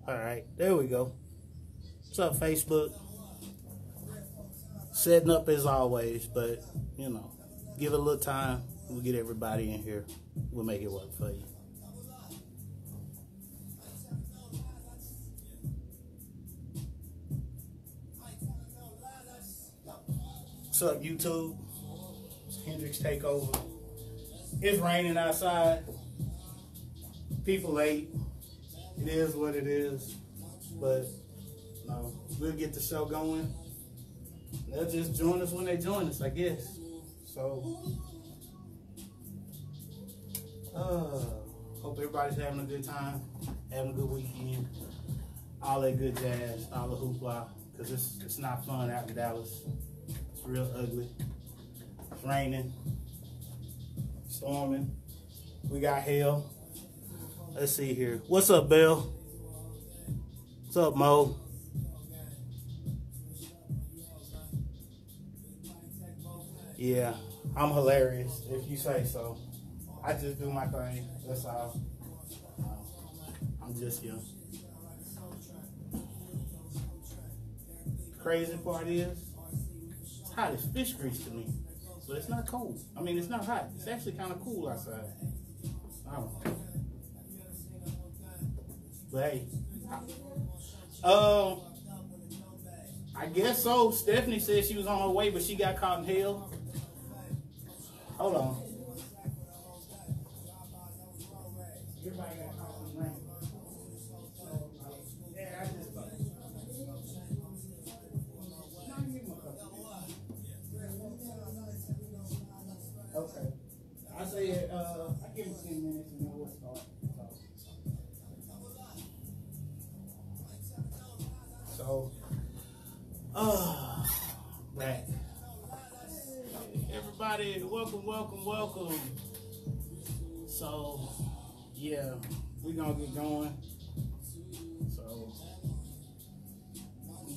All right, there we go. What's up, Facebook? Setting up as always, but you know, give it a little time. We'll get everybody in here. We'll make it work for you. What's up, YouTube? It's Hendrix Takeover. It's raining outside. People late. It is what it is. But no, we'll get the show going. They'll just join us when they join us, I guess. So, hope everybody's having a good time, having a good weekend, all that good jazz, all the hoopla, because it's not fun out in Dallas. It's real ugly. It's raining, storming. We got hail. Let's see here. What's up, Bill? What's up, Mo? Yeah, I'm hilarious, if you say so. I just do my thing, that's all. I'm just young. Crazy part is, it's hot as fish grease to me, but it's not cold. I mean, it's not hot. It's actually kind of cool outside. I don't know. But hey, I guess so. Stephanie said she was on her way, but she got caught in hell. Hold on. Everybody got caught in the rain. Yeah, I just thought. Okay. I say I give him 10 minutes and then we'll start. So, back. Everybody, welcome. So, yeah, we're gonna get going. So,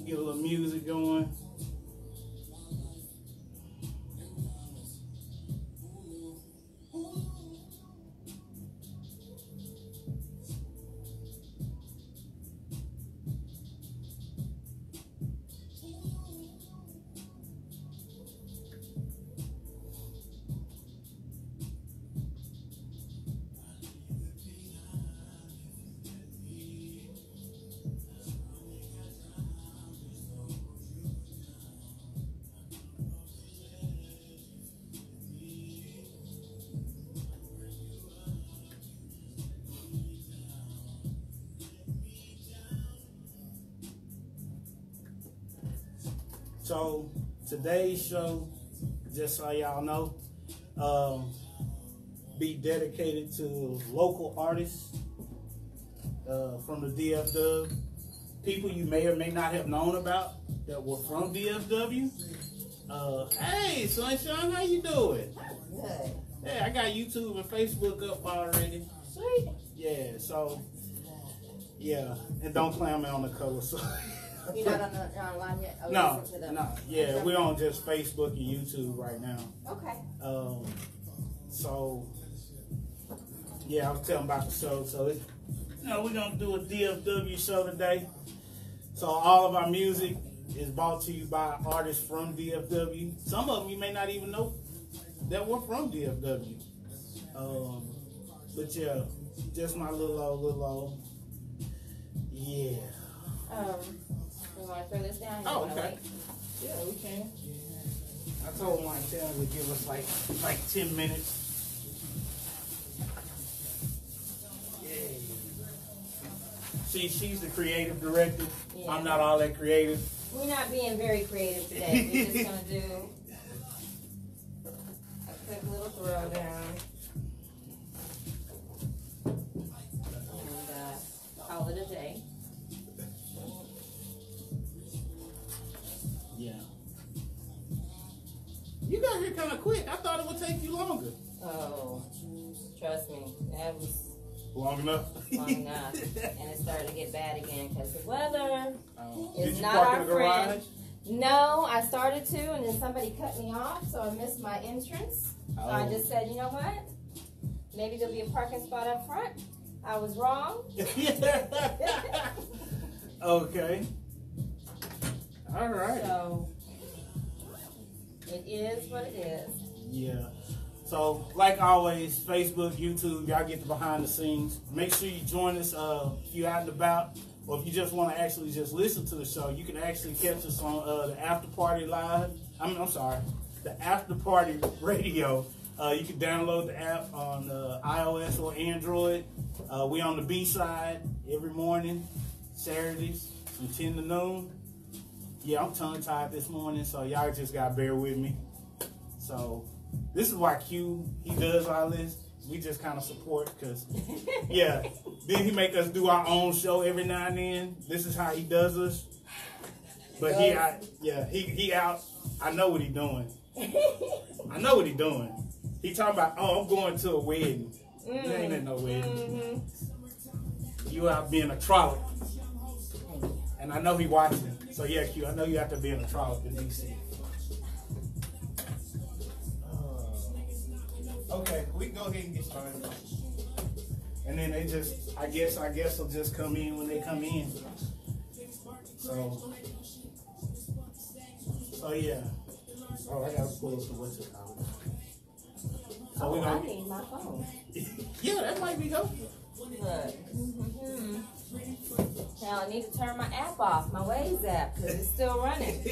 get a little music going. So today's show, just so y'all know, be dedicated to local artists from the DFW, people you may or may not have known about that were from DFW. Hey, Sunshine, how you doing? Good. Hey, I got YouTube and Facebook up already. Sweet. Yeah, so yeah, and don't clown me on the cover. So. You're not online yet? Oh, No. Yeah, we're on just Facebook and YouTube right now. Okay. So, yeah, I was telling about the show. So, we're going to do a DFW show today. So, all of our music is brought to you by artists from DFW. Some of them you may not even know that we're from DFW. But, yeah, just my little old. Yeah. You want to throw this down? Oh, okay. Yeah, we can. I told my channel to give us like 10 minutes. Yeah. She's the creative director. Yeah. I'm not all that creative. We're not being very creative today. We're just going to do a quick little throwdown. And call it a day. Yeah. You got here kind of quick. I thought it would take you longer. Oh, trust me. That was long enough. Long enough. And it started to get bad again because the weather is Did not you park our in the garage? friend. No, I started to, and then somebody cut me off, so I missed my entrance. So I just said, you know what? Maybe there'll be a parking spot up front. I was wrong. Okay. All right. So it is what it is. Yeah. So, like always, Facebook, YouTube, y'all get the behind the scenes. Make sure you join us if you're out and about, or if you just want to actually just listen to the show. You can actually catch us on the After Party Live. I'm sorry, the After Party Radio. You can download the app on iOS or Android. We on the B side every morning, Saturdays from 10 to noon. Yeah, I'm tongue tied this morning, so y'all just gotta bear with me. So this is why Q, he does all this. We just kind of support, because yeah, then he make us do our own show every now and then. This is how he does us. But he out. I know what he doing. I know what he doing. He talking about, oh, I'm going to a wedding. You ain't at no wedding. You out being a trollop. And I know he watching. So yeah, Q, I know you have to be in a trollop in DC. Okay, we can go ahead and get started. And then they just, I guess they'll just come in when they come in. So yeah. Oh, I gotta pull up the what's it called. So I need my phone. Yeah, that might be helpful. Look. Now I need to turn my app off, my Waze app, because it's still running.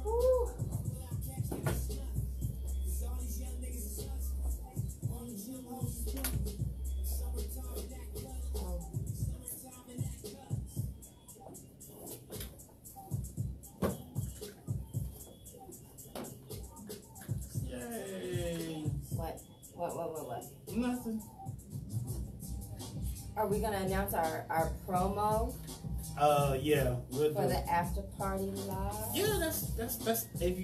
Woo. Yay. What? Nothing. Are we gonna announce our promo Yeah. for the after party live? Yeah, that's if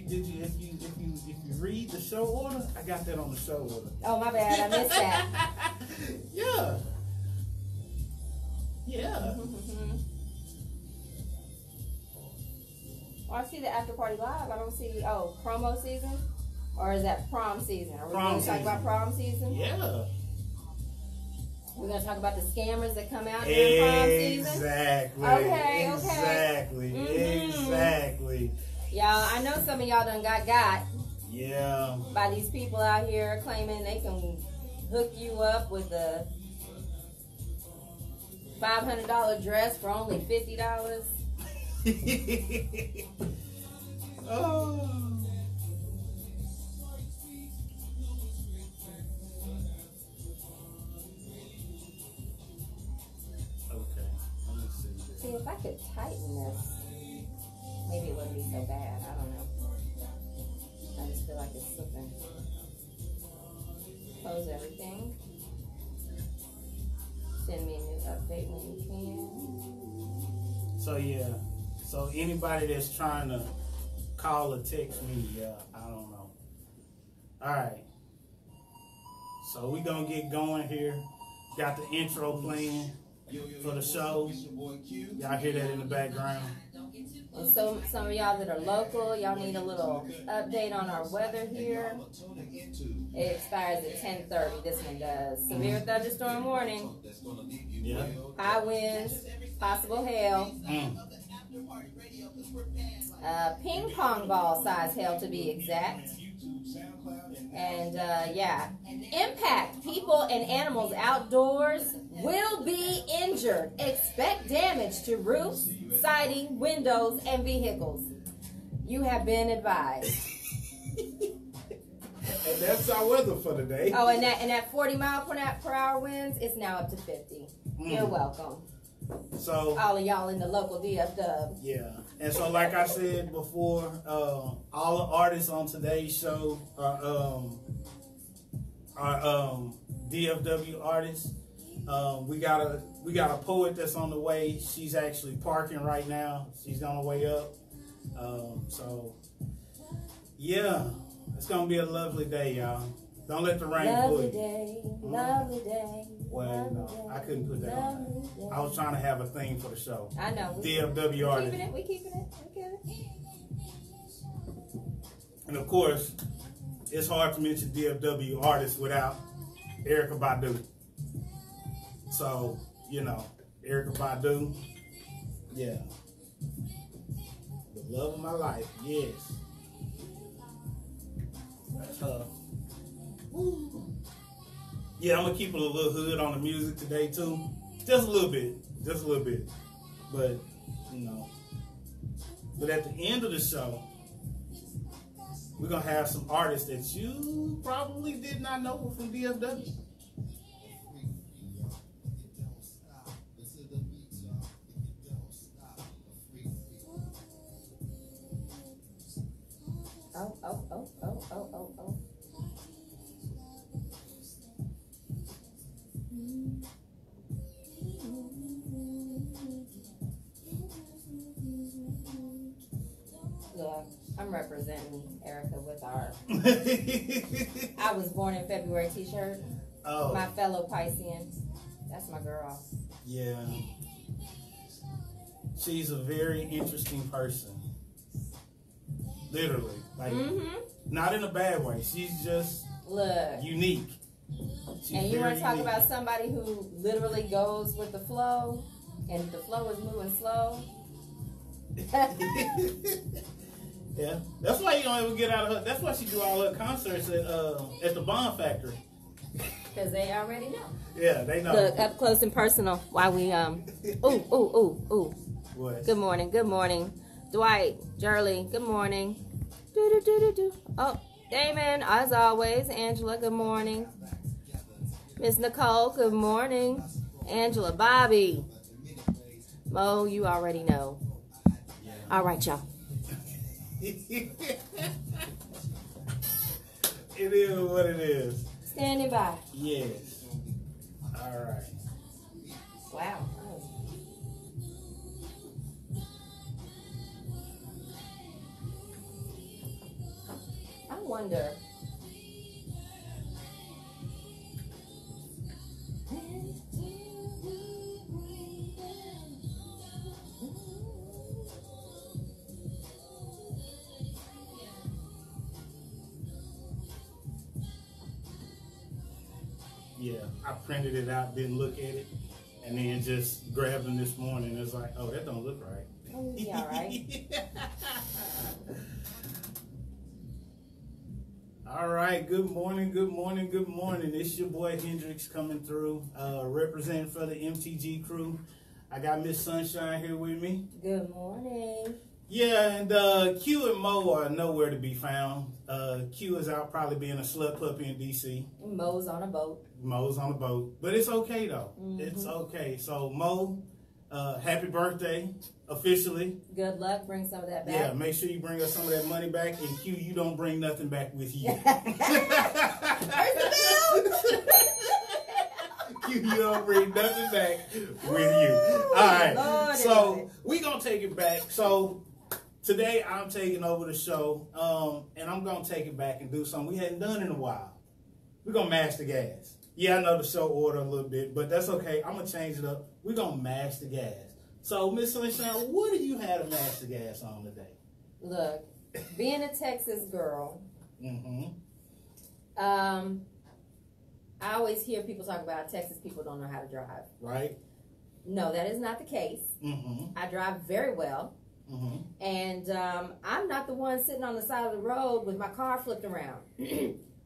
you read the show order, I got that on the show order. Oh, my bad, I missed that. Yeah. Yeah. Oh, I see the after party live. I don't see promo season, or is that prom season? Are we going to talk about prom season? Yeah. We're going to talk about the scammers that come out during prom season? Exactly. Okay. Exactly. Y'all, I know some of y'all done got. Yeah. By these people out here claiming they can hook you up with a $500 dress for only $50. Oh. See, if I could tighten this, maybe it wouldn't be so bad. I don't know. I just feel like it's slipping. Close everything. Send me a new update when you can. So yeah. So anybody that's trying to call or text me, I don't know. All right. So we gonna get going here. Got the intro playing for the show. Y'all hear that in the background. And so some of y'all that are local, y'all need a little update on our weather here. It expires at 10:30. This one does. Severe thunderstorm warning. Yeah. High winds, possible hail. Ping pong ball size hail to be exact. And yeah, impact people and animals outdoors will be injured. Expect damage to roofs, siding, windows, and vehicles. You have been advised. And that's our weather for today. Oh, and that 40 mile per hour winds is now up to 50. You're welcome. So all of y'all in the local DFW. Yeah, and so like I said before, all the artists on today's show are DFW artists. We got a poet that's on the way. She's actually parking right now. She's on the way up. So yeah, it's gonna be a lovely day, y'all. Don't let the rain pull you. Lovely day. Well, no, I couldn't put that on there. I was trying to have a theme for the show. I know. DFW artists. We keeping it. And of course, it's hard to mention DFW artists without Erykah Badu. So, you know, Erykah Badu, yeah. The love of my life, yes. That's her. Woo. Yeah, I'm gonna keep it a little hood on the music today too. Just a little bit. Just a little bit. But, you know. But at the end of the show, we're gonna have some artists that you probably did not know were from DFW. Oh. Look, I'm representing Erica with our I was born in February t-shirt. Oh. My fellow Piscean. That's my girl. Yeah. She's a very interesting person. Literally. Like, not in a bad way. She's just unique. She's and you want to talk about somebody who literally goes with the flow, and the flow is moving slow. Yeah, that's why you don't ever get out of her. That's why she do all her concerts at the Bond Factory. Because they already know. Yeah, they know. Look, up close and personal. While we ooh. What? Good morning. Dwight, Jurley, good morning. Do. Oh, Damon, as always. Angela, good morning. Miss Nicole, good morning. Angela, Bobby. Mo, you already know. All right, y'all. It is what it is. Standing by. Yes. All right. Wow. I wonder. Yeah, I printed it out, didn't look at it, and then just grabbed them this morning. It's like, oh, that don't look right. Oh, yeah, right. All right, good morning. It's your boy Hendrix coming through, representing for the MTG crew. I got Miss Sunshine here with me. Good morning. Yeah, and Q and Mo are nowhere to be found. Q is out probably being a slut puppy in D.C. Mo's on a boat. But it's okay, though. It's okay. So, Mo, happy birthday, officially. Good luck. Bring some of that back. Yeah, make sure you bring us some of that money back. And Q, you don't bring nothing back with you. You don't bring nothing back with you. All right. Lord, so, we going to take it back. So, today I'm taking over the show. And I'm going to take it back and do something we hadn't done in a while. We're going to mash the gas. Yeah, I know the show order a little bit, but that's okay. I'm going to change it up. We're going to mash the gas. So, Miss Sunshine, what do you have to mash the gas on today? Look, being a Texas girl, I always hear people talk about Texas people don't know how to drive. Right. No, that is not the case. I drive very well. And I'm not the one sitting on the side of the road with my car flipped around.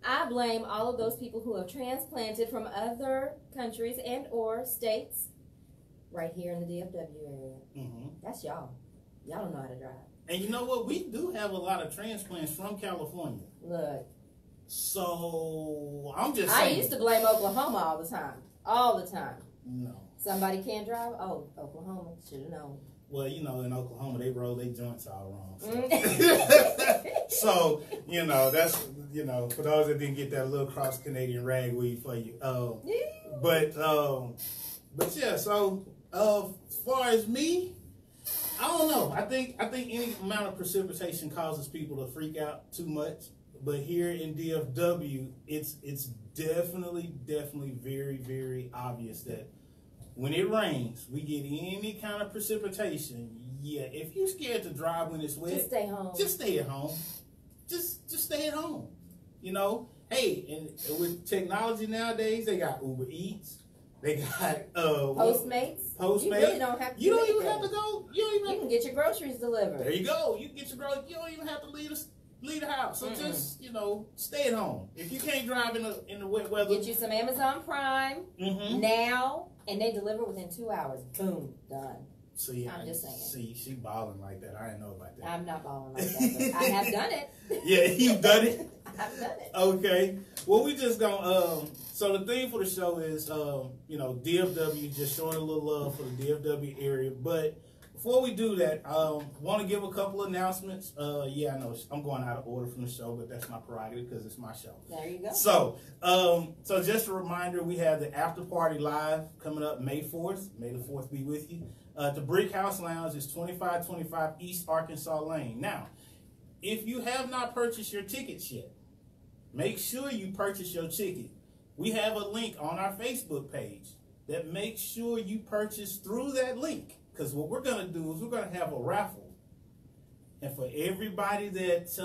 I blame all of those people who have transplanted from other countries and or states right here in the DFW area. That's y'all. Y'all don't know how to drive. And you know what? We do have a lot of transplants from California. Look. So, I'm just saying. I used to blame Oklahoma all the time. All the time. No. Somebody can't drive? Oh, Oklahoma. Should have known. Well, you know, in Oklahoma, they roll their joints all wrong. So, so you know, that's, you know, for those that didn't get that little cross-Canadian ragweed for you. But yeah, so as far as me, I don't know. I think any amount of precipitation causes people to freak out too much. But here in DFW, it's definitely very, very obvious that when it rains, we get any kind of precipitation. Yeah, if you're scared to drive when it's wet, just stay home. Just stay at home. Just stay at home. You know, hey, and with technology nowadays, they got Uber Eats, They got Postmates. Postmates. You really don't have to. You don't even have to go. You can get your groceries delivered. There you go. You can get your groceries. You don't even have to leave the house. So just stay at home. If you can't drive in the wet weather, get you some Amazon Prime now, and they deliver within 2 hours. Boom, done. See, I'm just saying. See, she balling like that. I didn't know about that. I'm not balling like that, but I have done it. Yeah, you've done it. I've done it. Okay. Well, we just gonna so the theme for the show is DFW, just showing a little love for the DFW area. But before we do that, want to give a couple announcements. Yeah, I know I'm going out of order from the show, but that's my prerogative because it's my show. There you go. So, so just a reminder, we have the after party live coming up May 4th. May the 4th be with you. The Brick House Lounge is 2525 East Arkansas Lane. Now, if you have not purchased your tickets yet, make sure you purchase your ticket. We have a link on our Facebook page that makes sure you purchase through that link. Because what we're going to do is we're going to have a raffle. And for everybody that's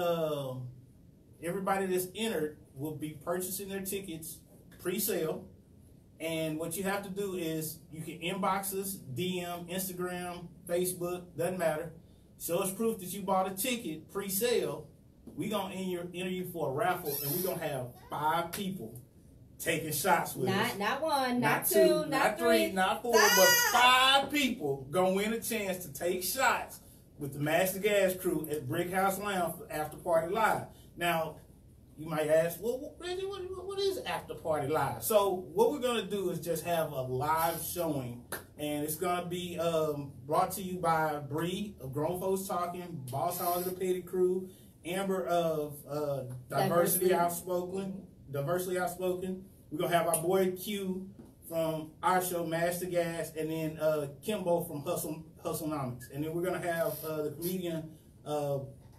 entered will be purchasing their tickets pre-sale. And what you have to do is you can inbox us, DM, Instagram, Facebook, doesn't matter. Show us proof that you bought a ticket pre-sale. We're going to enter you for a raffle, and we're going to have 5 people taking shots with us. Not one, not two, not three, not 4, but 5 people going to win a chance to take shots with the Master Gas crew at Brick House Lounge for After Party Live. Now, you might ask, well, Reggie, what is After Party Live? So what we're going to do is just have a live showing, and it's going to be brought to you by Bree of Grown Folks Talking, Boss Hog of the Petty Crew, Amber of Diversity Outspoken. We're going to have our boy Q from our show, Master Gas, and then Kimbo from Hustlenomics. And then we're going to have the comedian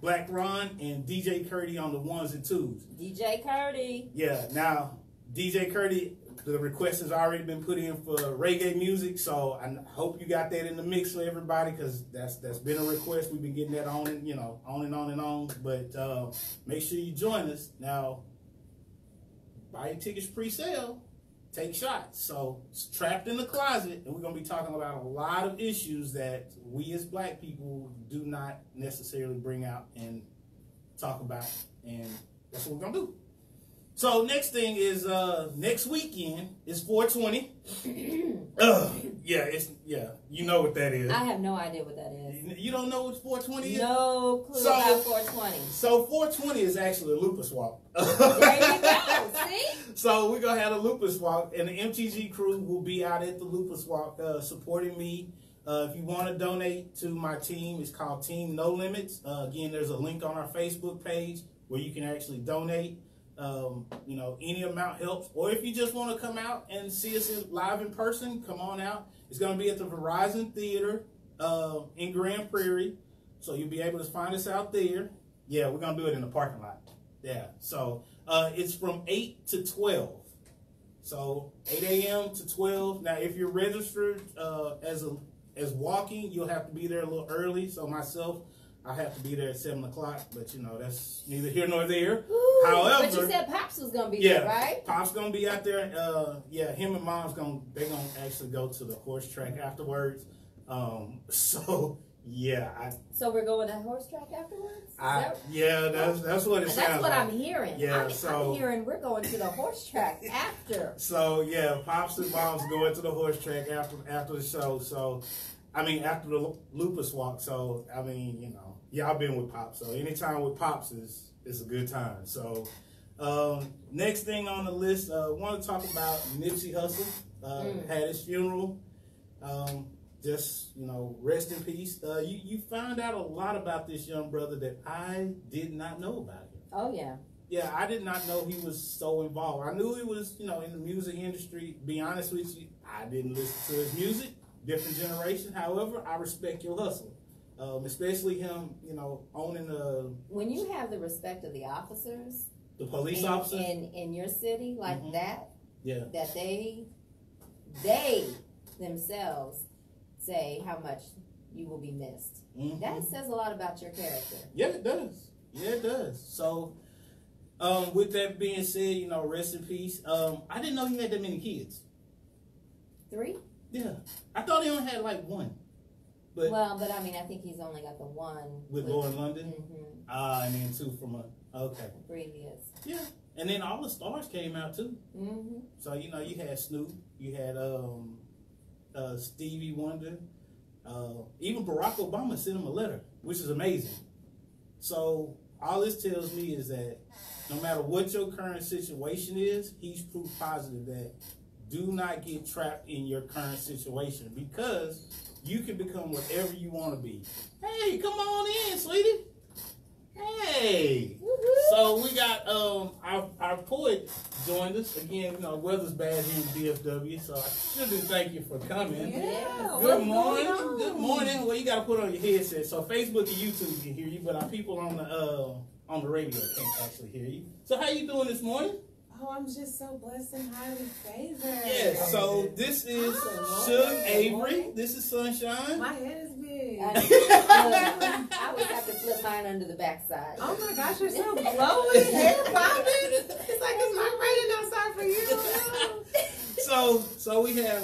Black Ron and DJ Curdy on the 1s and 2s. DJ Curdy. Yeah, now, DJ Curdy, the request has already been put in for reggae music, so I hope you got that in the mix for everybody, because that's been a request. We've been getting that on and on. But make sure you join us. Now, buy your tickets pre-sale, take shots. So it's Trapped in the Closet, and we're going to be talking about a lot of issues that we as black people do not necessarily bring out and talk about, and that's what we're going to do. So next thing is next weekend is 420. You know what that is. I have no idea what that is. You don't know what 420 is? No clue about 420. So 420 is actually a lupus walk. There you go. See? So we're gonna have a lupus walk, and the MTG crew will be out at the lupus walk supporting me. If you want to donate to my team, it's called Team No Limits. Again, there's a link on our Facebook page where you can actually donate. Any amount helps. Or if you just want to come out and see us live in person, come on out. It's going to be at the Verizon Theater in Grand Prairie. So you'll be able to find us out there. Yeah, we're going to do it in the parking lot. Yeah. So it's from 8 to 12. So 8 a.m. to 12. Now, if you're registered as walking, you'll have to be there a little early. So myself, I have to be there at 7 o'clock, but that's neither here nor there. Ooh, however, but you said Pops was gonna be there, right? Pops gonna be out there. Him and Mom's gonna actually go to the horse track afterwards. So we're going to horse track afterwards. That's what it sounds like. That's what I'm hearing. Yeah, I'm hearing we're going to the horse track after. So Pops and Mom's going to the horse track after the show. So. After the lupus walk, so, y'all been with Pops, so anytime with Pops is a good time. So, next thing on the list, want to talk about Nipsey Hussle, had his funeral, rest in peace. You found out a lot about this young brother that I did not know about him. Oh, yeah. Yeah, I did not know he was so involved. I knew he was, in the music industry. Be honest with you, I didn't listen to his music. Different generation. However, I respect your hustle, especially him. Owning the. When you have the respect of the officers, the police officers in your city like that, that they themselves say how much you will be missed. That says a lot about your character. Yeah, it does. Yeah, it does. So, with that being said, rest in peace. I didn't know he had that many kids. 3? Yeah. I thought he only had like 1. But I mean, I think he's only got the 1. With Lauren London? Mm-hmm. And then 2 from okay. Previous. Yeah. And then all the stars came out too. Mm-hmm. So, you know, you had Snoop, you had Stevie Wonder, even Barack Obama sent him a letter, which is amazing. So all this tells me is that no matter what your current situation is, he's proof positive that do not get trapped in your current situation, because you can become whatever you want to be. Hey, come on in, sweetie. Hey. Woo-hoo. So we got our poet joined us again. You know, weather's bad here in DFW, so I should thank you for coming. Yeah. Good morning. Good morning. Well, you got to put on your headset, so Facebook and YouTube can hear you, but our people on the radio can't actually hear you. So how you doing this morning? Oh, I'm just so blessed and highly favored. Yes. So this is Suge Avery. This is Sunshine. My head is big. I would have to flip mine under the backside. Oh my gosh, you're so glowing, hair popping. It's like it's not raining outside for you. So we have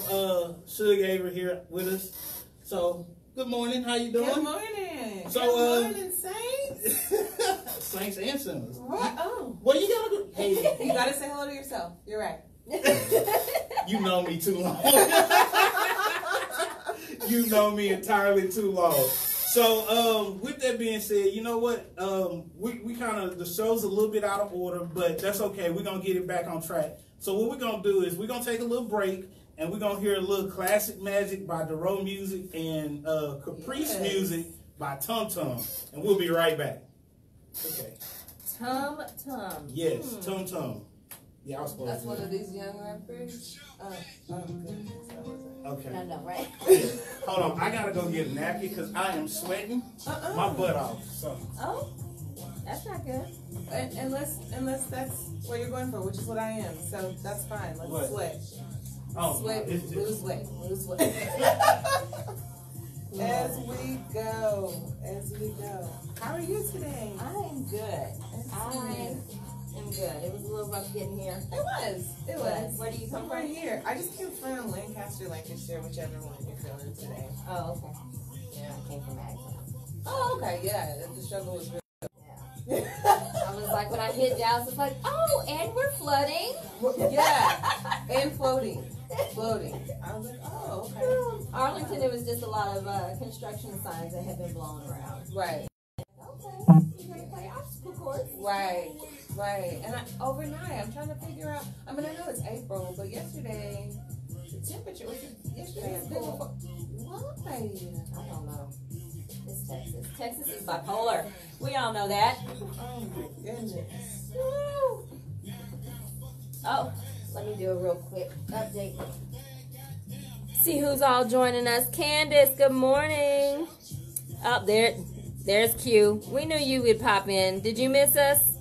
Suge Avery here with us. So good morning. How you doing? Good morning. So good morning, Saints. Saints and sinners. What? Oh. Well, you gotta go. Hey, you gotta say hello to yourself. You're right. You know me too long. You know me entirely too long. So, with that being said, you know what? We kind of, the show's a little bit out of order, but that's okay. We're going to get it back on track. So what we're going to do is we're going to take a little break, and we're going to hear a little classic magic by Dero Music and Caprice Music by Tum Tum. And we'll be right back. Okay. Tum Tum. Yes, Tum Tum. Yeah, I was supposed That's to. one of these young rappers. Good. Okay. No, right? Hold on, I gotta go get a napkin because I am sweating my butt off. So. Oh, that's not good. Unless that's what you're going for, which is what I am. So that's fine. Let's sweat. Oh, Sweat, no, lose weight. As we go. How are you today? I am good. I am good. It was a little rough getting here. It was. Where do you come Right from? here. I just came from Lancaster, Lancashire, whichever one you're feeling today. Oh, okay. Yeah. I came from Agnes. Oh, okay. Yeah. The struggle was real. Yeah. I was like, when I hit Dallas, it's like, oh, and we're flooding. Yeah. And floating. I was like, oh, okay. Arlington, it was just a lot of construction signs that had been blown around. Right. Okay. You're going to play obstacle course. Right. And overnight, I'm trying to figure out. I mean, I know it's April, but yesterday, the temperature was yesterday. Why? I don't know. It's Texas. Texas is bipolar. We all know that. Oh my goodness. Woo. Oh, let me do a real quick update. See who's all joining us. Candace, good morning. Oh, there's Q. We knew you would pop in. Did you miss us?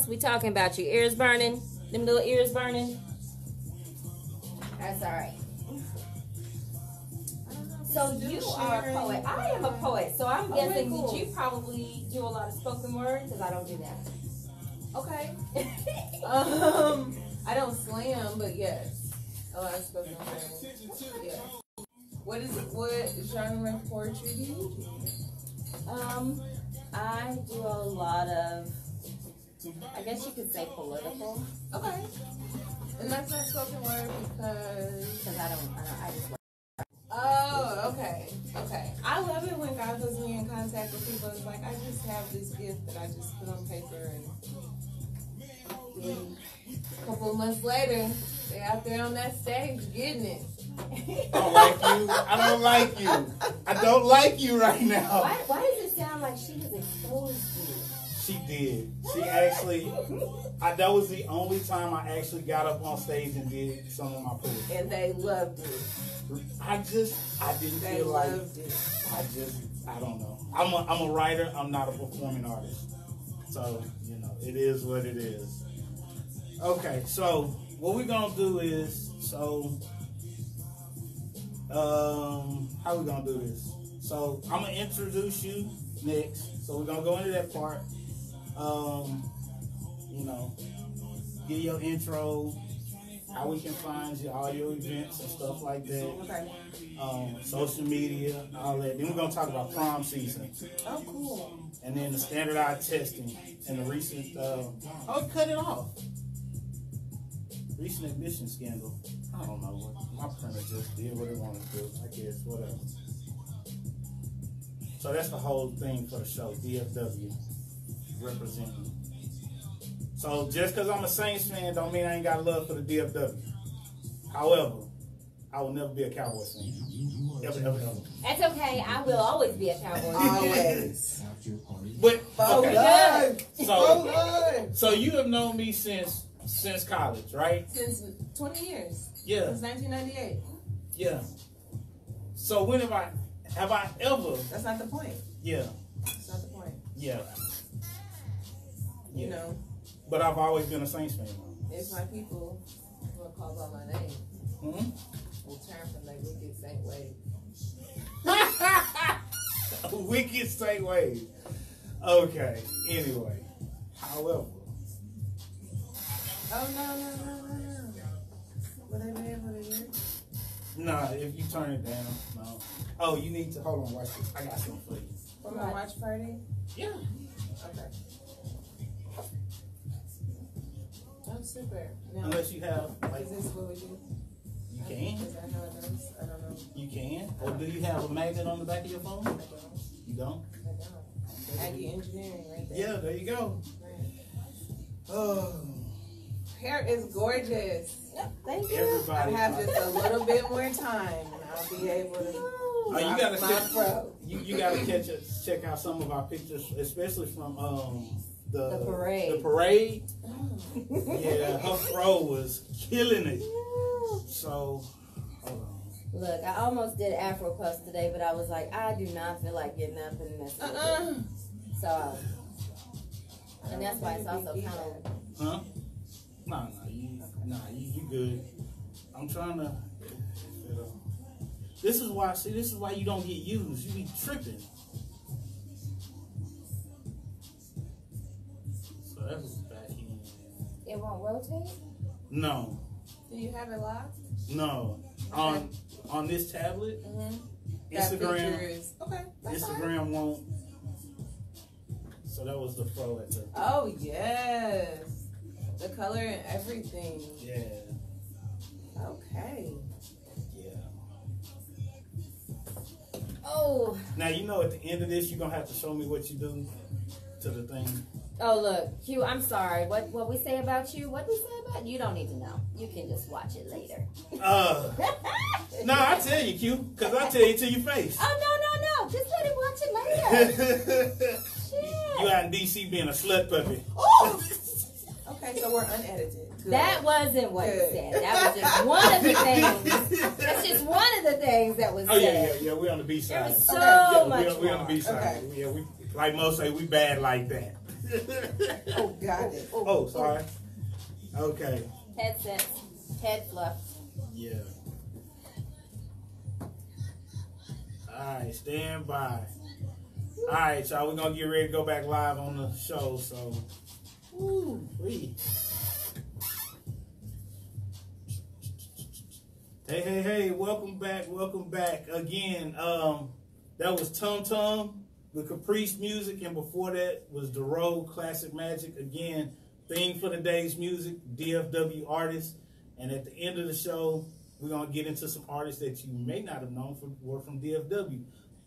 We talking about you. Ears burning? Them little ears burning? That's all right. So you are a poet. I am a poet. So I'm guessing that you probably do a lot of spoken word, because I don't do that. Okay. I don't slam, but yes. A lot of spoken word. Yeah. What genre of poetry do you do? I do a lot of, I guess you could say political. Okay. And that's not spoken word because I just. Oh, okay. I love it when God puts me in contact with people. It's like I just have this gift that I just put on paper, and then a couple of months later, they're out there on that stage getting it. I don't like you. I don't like you right now. Why does it sound like she has exposed you? She did. She actually, that was the only time I actually got up on stage and did some of my poetry. And they loved it. I didn't They feel like, loved it. I don't know. I'm a writer. I'm not a performing artist. So, it is what it is. Okay, so what we're going to do is, how we going to do this? So I'm going to introduce you next. So we're going to go into that part. Give your intro, how we can find you, all your events and stuff like that. Okay. Social media, all that. Then we're gonna talk about prom season. Oh, cool. And then the standardized testing and the recent cut it off. Recent admission scandal. I don't know what my printer just did what it wanted to do. I guess whatever. So that's the whole thing for the show. DFW representing. So just because I'm a Saints fan don't mean I ain't got love for the DFW. However, I will never be a Cowboys fan. Ever. That's okay. I will always be a Cowboy. Always. But okay. So So you have known me since college, right? Since 20 years. Yeah. Since 1998. Yeah. So when have I ever? That's not the point. Yeah. That's not the point. Yeah. You know. But I've always been a Saints fan. It's my people who are called by my name. Hmm? Will turn from their wicked Saint ways. Wicked Saint ways. Okay. Anyway. However. Oh, no. Will they be able to hear? Nah, if you turn it down, no. Oh, you need to, hold on, watch this. I got something for you. For my watch party? Yeah. Okay. Oh, super. Now, Unless you have, like, is this what we do? you can. Is that how it goes? I don't know. You can. Or do you have a magnet on the back of your phone? I don't. You don't? I don't. Aggie engineering right there. Yeah, there you go. Right. Oh. Hair is gorgeous. Yep, thank you. Everybody. I have just a little bit more time and I'll be able to Oh, you gotta my fro. you gotta check out some of our pictures, especially from The parade. The parade. Oh. Yeah, her fro was killing it. So, hold on. Look, I almost did Afro puffs today, but I was like, I do not feel like getting up and messing with it. So, and that's why it's also kind of. Huh? You good. I'm trying to. This is why you don't get used. You be tripping. So that was back in. It won't rotate? No. Do you have it locked? No. On this tablet, Mm-hmm. Instagram. Okay. Instagram won't. So that was the fro at the. Oh yes. The color and everything. Yeah. Okay. Yeah. Oh. Now you know at the end of this you're gonna have to show me what you do to the thing. Oh, look, Q, I'm sorry. What we say about you? What we say about you? You don't need to know. You can just watch it later. No, I tell you, Q, because I tell you to your face. Oh, no. Just let him watch it later. Shit. You out in D.C. being a slut puppy. Oh. Okay, so we're unedited. Good. That wasn't what he Good. said. That was just one of the things. That's just one of the things that was Oh, said. yeah, we're on the B side. There was so much We're on the B more. side. Okay. Yeah, we, like most say, we bad like that. Oh, got it. Oh, sorry. Okay. Headset. Head fluff. Yeah. Alright, stand by. Alright, y'all, we're gonna get ready to go back live on the show, so Hey, welcome back again. That was Tum Tum, the Caprice music, and before that was the Road Classic Magic. Again, theme for today's music, DFW artists. And at the end of the show, we're going to get into some artists that you may not have known were from DFW.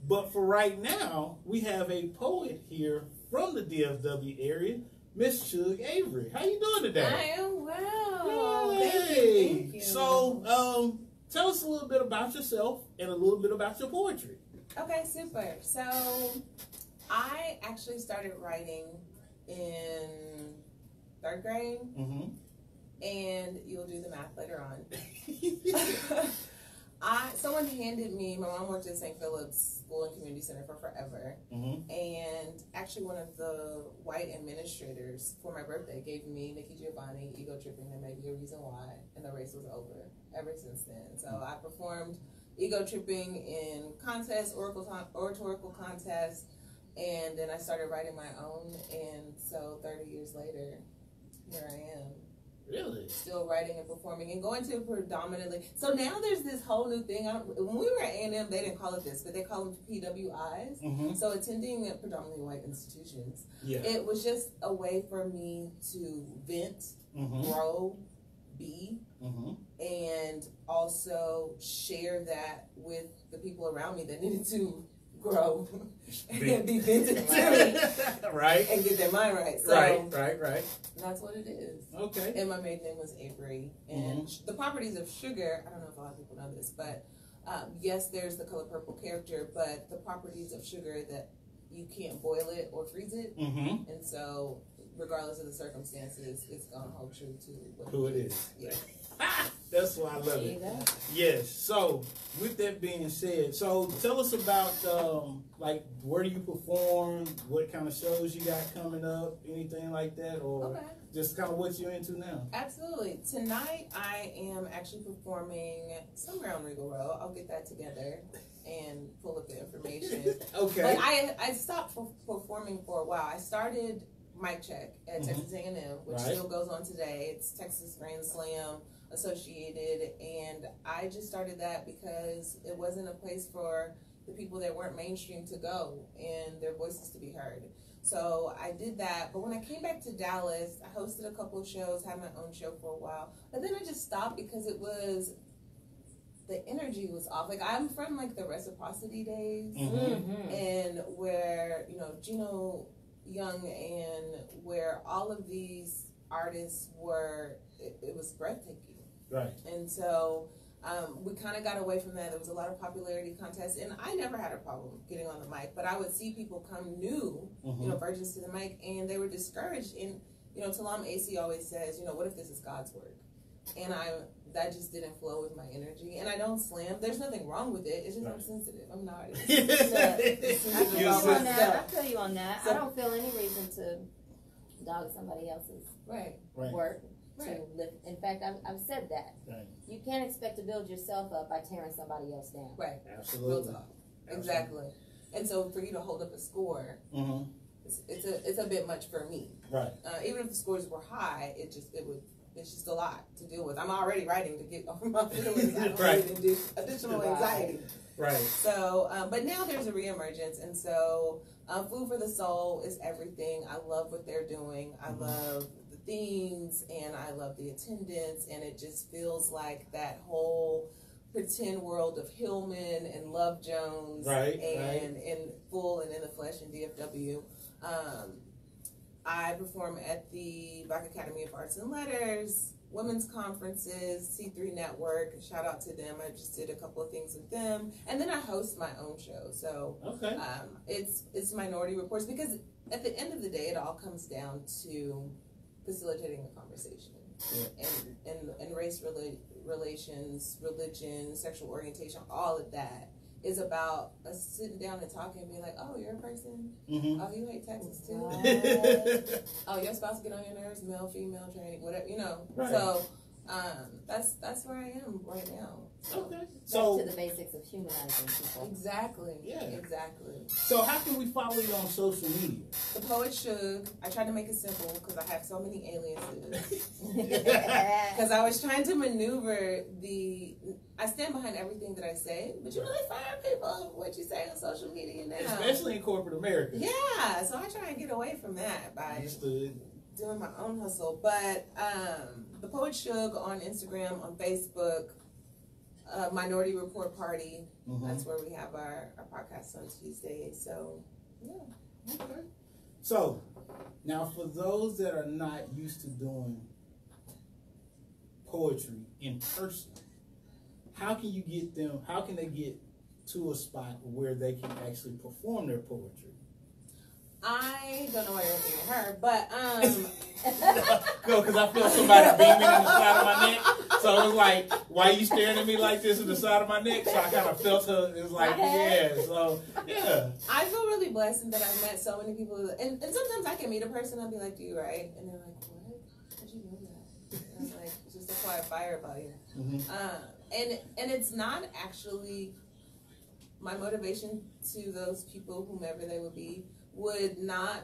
But for right now, we have a poet here from the DFW area, Miss Shug Avery. How you doing today? I am well. Yay. Thank you. So, tell us a little bit about yourself and a little bit about your poetry. Okay, super. So, I actually started writing in 3rd grade. Mm-hmm. And you'll do the math later on. Someone handed me, my mom worked at St. Philip's School and Community Center for forever. Mm-hmm. And actually one of the white administrators for my birthday gave me Nikki Giovanni, Ego Tripping, There May Be a Reason Why, and the race was over ever since then. So I performed Ego Tripping in contests, oratorical contests, and then I started writing my own. And so 30 years later, here I am. Really? Still writing and performing and going to predominantly. So now there's this whole new thing. When we were at A&M, they didn't call it this, but they call them PWIs. Mm-hmm. So attending at predominantly white institutions. Yeah. It was just a way for me to vent, grow, be, and also share that with the people around me that needed to grow and be vented to. Right. And get their mind right. So Right. that's what it is. Okay. And my maiden name was Avery. And the properties of sugar, I don't know if a lot of people know this, but yes, there's the color purple character, but the properties of sugar that you can't boil it or freeze it. And so regardless of the circumstances, it's going to hold true to who it is. Yeah. That's why I love it. Yes. So, with that being said, so tell us about like where do you perform, what kind of shows you got coming up, anything like that, or just kind of what you're into now. Absolutely. Tonight I am actually performing somewhere on Regal Road. I'll get that together and pull up the information. Okay. But I stopped performing for a while. I started Mic Check at Texas A&M, which still goes on today. It's Texas Grand Slam associated, and I just started that because it wasn't a place for the people that weren't mainstream to go and their voices to be heard. So I did that, but when I came back to Dallas, I hosted a couple of shows, had my own show for a while, but then I just stopped because the energy was off. Like, I'm from like the Reciprocity days, and where, you know, Gino Young, and where all of these artists were, it was breathtaking. Right. And so we kind of got away from that. There was a lot of popularity contests, and I never had a problem getting on the mic, but I would see people come new, you know, virgins to the mic, and they were discouraged. And, you know, Talam AC always says, you know, what if this is God's work? And that just didn't flow with my energy. And I don't slam. There's nothing wrong with it. It's just I'm sensitive. I'm not. I feel you on that. So, I don't feel any reason to dog somebody else's work to lift. In fact, I've said that. Right. You can't expect to build yourself up by tearing somebody else down. Right. Absolutely. Exactly. And so for you to hold up a score, it's a bit much for me. Right. Even if the scores were high, it's just a lot to deal with. I'm already writing to get over my feelings. I don't need additional anxiety. Right. So, but now there's a reemergence, and so Food for the Soul is everything. I love what they're doing. I love the themes, and I love the attendance, and it just feels like that whole pretend world of Hillman and Love Jones, and in full and in the flesh in DFW. I perform at the Black Academy of Arts and Letters, women's conferences, C3 Network. Shout out to them. I just did a couple of things with them. And then I host my own show. So it's Minority Reports, because at the end of the day, it all comes down to facilitating a conversation. And race relations, religion, sexual orientation, all of that is about us sitting down and talking and being like, oh, you're a person? Oh, you hate Texas too? Oh, your spouse get on your nerves? Male, female, training, whatever, you know. So that's where I am right now. So back to the basics of humanizing people. Exactly. Yeah. Exactly. So how can we follow you on social media? The Poet Shug. I tried to make it simple because I have so many aliases. Because I was trying to maneuver I stand behind everything that I say, but you really fire people what you say on social media now. Especially in corporate America. Yeah, so I try and get away from that by doing my own hustle. But the Poet Shug on Instagram, on Facebook, Minority Report Party. That's where we have our podcast on Tuesdays. So, yeah. Okay. So, now for those that are not used to doing poetry in person, how can they get to a spot where they can actually perform their poetry? I don't know why you're looking at her, but No, because I feel somebody beaming in the side of my neck. So it was like, why are you staring at me like this in the side of my neck? So I kind of felt her. It was like, so I feel really blessed in that I've met so many people, and sometimes I can meet a person and I'll be like, do you write? And they're like, what? How'd you know that? And I'm like, it's just a quiet fire about you. And it's not actually my motivation to those people, whomever they would be, would not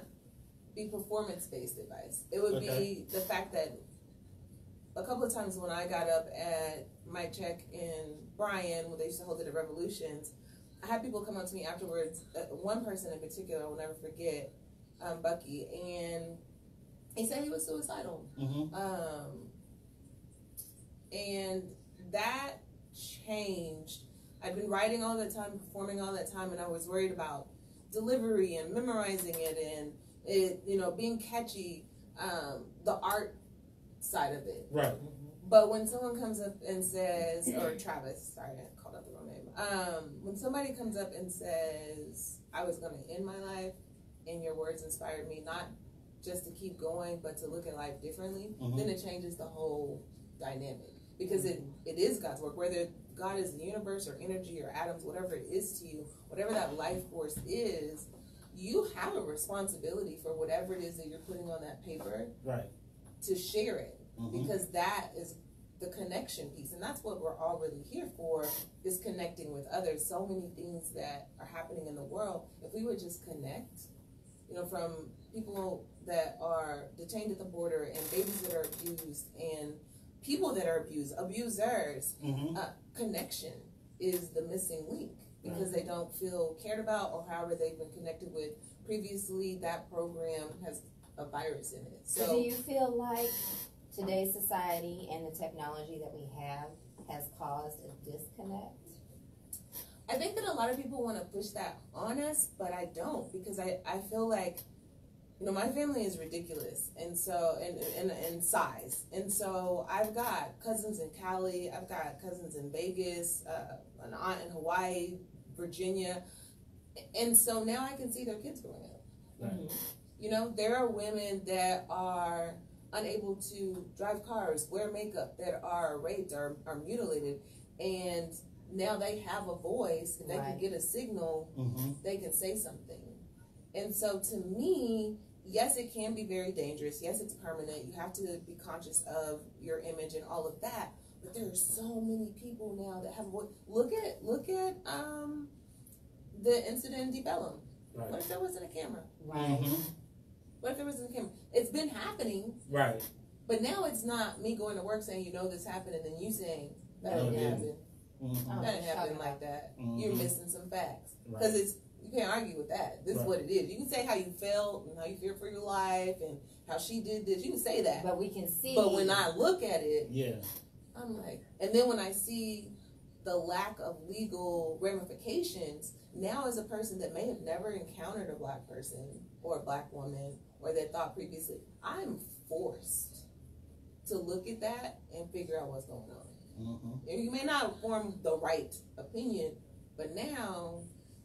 be performance-based advice. It would be the fact that a couple of times when I got up at Mic Check in Bryan, when they used to hold it at Revolutions, I had people come up to me afterwards. One person in particular, I will never forget, Bucky, and he said he was suicidal. And that changed. I'd been writing all the time, performing all that time, and I was worried about delivery and memorizing it and it, you know, being catchy, the art side of it. Right. But when someone comes up and says, or Travis, sorry, I called out the wrong name. When somebody comes up and says, I was going to end my life, and your words inspired me, not just to keep going, but to look at life differently, then it changes the whole dynamic. Because it is God's work, whether God is the universe or energy or atoms, whatever it is to you, whatever that life force is, you have a responsibility for whatever it is that you're putting on that paper, right, to share it. Because that is the connection piece, and that's what we're all really here for, is connecting with others. So many things that are happening in the world, if we would just connect, you know, from people that are detained at the border and babies that are abused and people that are abused, abusers, connection is the missing link, because they don't feel cared about, or however they've been connected with previously, that program has a virus in it. So do you feel like today's society and the technology that we have has caused a disconnect? I think that a lot of people want to push that on us, but I don't, because I feel like, you know, my family is ridiculous, and so in size, and so I've got cousins in Cali, I've got cousins in Vegas, an aunt in Hawaii, Virginia, and so now I can see their kids growing up. right, You know, there are women that are unable to drive cars, wear makeup, that are raped or are mutilated, and now they have a voice, and they can get a signal, they can say something. And so to me, yes, it can be very dangerous. Yes, it's permanent. You have to be conscious of your image and all of that. But there are so many people now that have a voice. Look at the incident in Deep Ellum. right. What if there wasn't a camera? Right. What if there wasn't a camera? It's been happening. Right. But now it's not me going to work saying, you know, this happened, and then you saying, that didn't happen. That didn't happen like that. You're missing some facts. Because you can't argue with that. This is what it is. You can say how you felt and how you feel for your life and how she did this. You can say that. But we can see. But when I look at it, Yeah. I'm like, and then when I see the lack of legal ramifications, now as a person that may have never encountered a black person or a black woman, or that thought previously, I'm forced to look at that and figure out what's going on. You may not form the right opinion, but now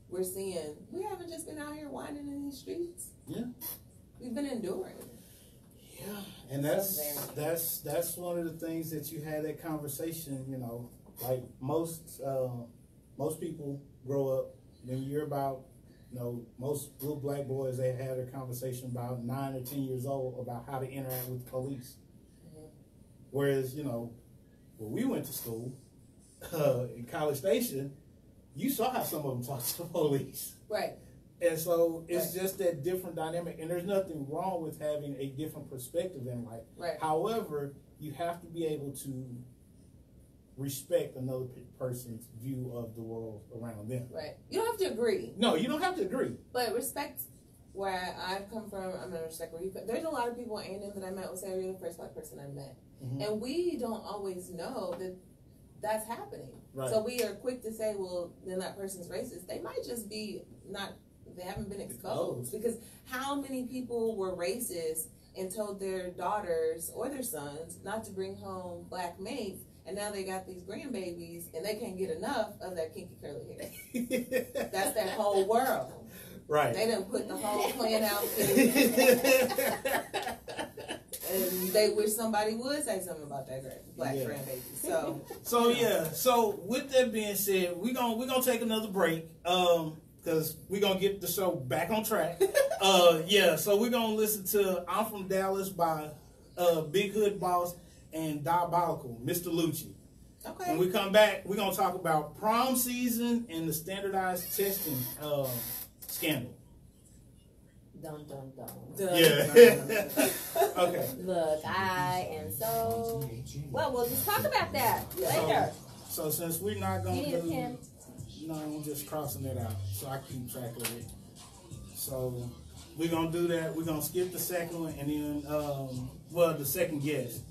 we're seeing, we haven't just been out here winding in these streets. Yeah. We've been enduring. Yeah, and that's one of the things that you had that conversation, you know, like most people grow up, when you're about, you know, most little black boys, they had a conversation about 9 or 10 years old about how to interact with the police. Whereas, you know, when we went to school, in College Station, you saw how some of them talked to the police. Right. And so it's just that different dynamic, and there's nothing wrong with having a different perspective in life. Right. However, you have to be able to respect another person's view of the world around them. Right. You don't have to agree. No, you don't have to agree. But respect where I've come from. I'm going to respect where you come. There's a lot of people in A&M that I met would say, you're the first black person I met. And we don't always know that that's happening. Right. So we are quick to say, well, then that person's racist. They might just be not, they haven't been exposed. Because how many people were racist and told their daughters or their sons not to bring home black mates, and now they got these grandbabies and they can't get enough of that kinky curly hair. That's that whole world. Right. They done put the whole clan out and they wish somebody would say something about that black grandbaby. So with that being said, we're gonna take another break. Because we're going to get the show back on track. So we're going to listen to I'm From Dallas by Big Hood Boss and Diabolical, Mr. Lucci. Okay. When we come back, we're going to talk about prom season and the standardized testing scandal. Dun, dun, dun. Yeah. Okay. Look, I am so... Well, we'll just talk about that later. So since we're not going You need a pen? No, I'm just crossing it out so I keep track of it. So we're going to do that. We're going to skip the second one and then, the second guest.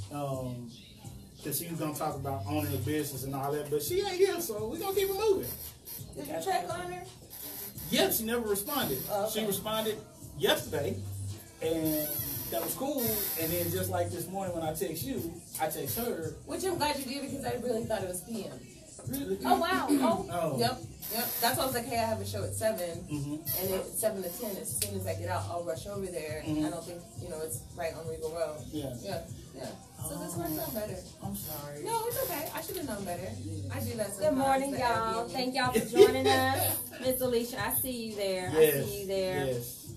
Because she was going to talk about owning a business and all that, but she ain't here, so we're going to keep it moving. Did you check on her? Yeah, she never responded. Oh, okay. She responded yesterday, and that was cool. And then just like this morning when I text you, I text her. Which I'm glad you did because I really thought it was PM. Really? Oh, wow. Oh. Yep. That's why I was like, hey, I have a show at 7. Mm-hmm. And it's 7 to 10. As soon as I get out, I'll rush over there. Mm-hmm. I don't think, it's right on Regal Road. Yeah. So this works out better. I'm sorry. No, it's okay. I should have known better. I do that sometimes. Good morning, the y'all. Airbnb. Thank y'all for joining us. Miss Alicia, I see you there. Yes. I see you there. Yes.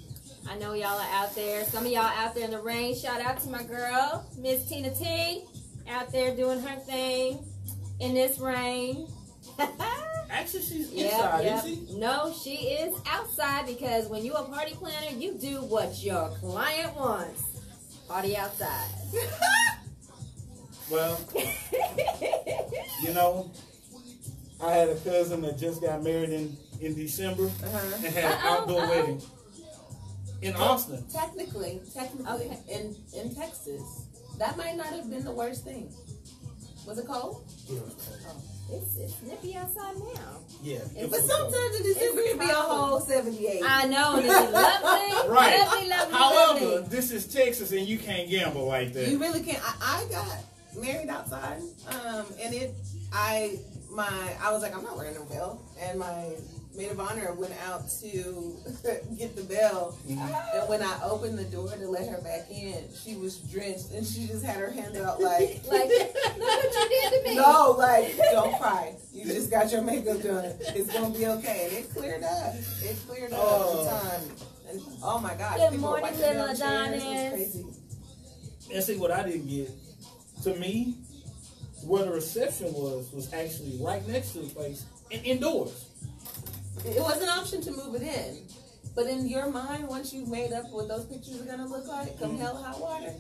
I know y'all are out there. Some of y'all out there in the rain. Shout out to my girl, Miss Tina T, out there doing her thing in this rain. Actually, she's inside, Yep. isn't she? No, she is outside because when you're a party planner, you do what your client wants. Party outside. Well, I had a cousin that just got married in December and had an outdoor wedding in Austin. Technically, Okay. in Texas, that might not have been the worst thing. Was it cold? Yeah. It's nippy outside now. Yeah. But sometimes in December it be a whole 78. I know, and it's lovely. Right. Lovely. However, lovely. this is Texas and you can't gamble like that. You really can't. I got married outside, and I was like, I'm not wearing a veil, and my maid of honor went out to get the bell, and when I opened the door to let her back in, she was drenched, and she just had her hand out like, look what you did to me. no, like, don't cry. You just got your makeup done. It's gonna be okay. And it cleared up. It cleared up in time. And oh my gosh, Good people were morning, wiping little down chairs. It Adonis. was crazy. And see what I didn't get. To me, where the reception was actually right next to the place and indoors. It was an option to move it in. But in your mind, once you've made up what those pictures are going to look like, come hell or high water,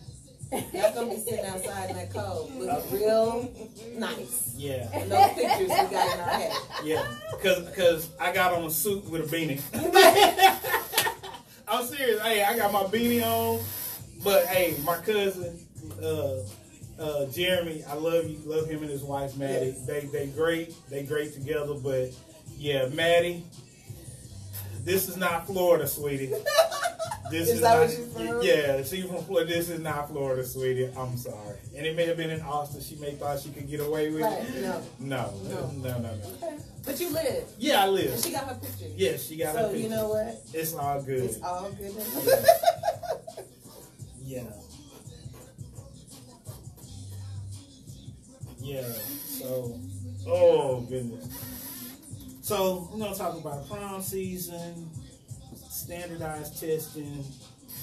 y'all going to be sitting outside in that cold. Look real nice. Yeah. And those pictures we got in our head. Yeah. Because I got on a suit with a beanie. I'm serious. Hey, I got my beanie on. But, hey, my cousin, Jeremy, I love you. Love him and his wife, Maddie. Yes. They great. They great together. But, yeah, Maddie, this is not Florida, sweetie. This is that not, what she's from? Yeah, she's from Florida. This is not Florida, sweetie. I'm sorry. And it may have been in Austin. She may thought she could get away with it. No. Okay. But you live. Yeah, I live. And she got her picture. Yes, she got her picture. So, you know what? It's all good. It's all good. Yeah. Yeah. So, oh goodness. So we're gonna talk about prom season, standardized testing,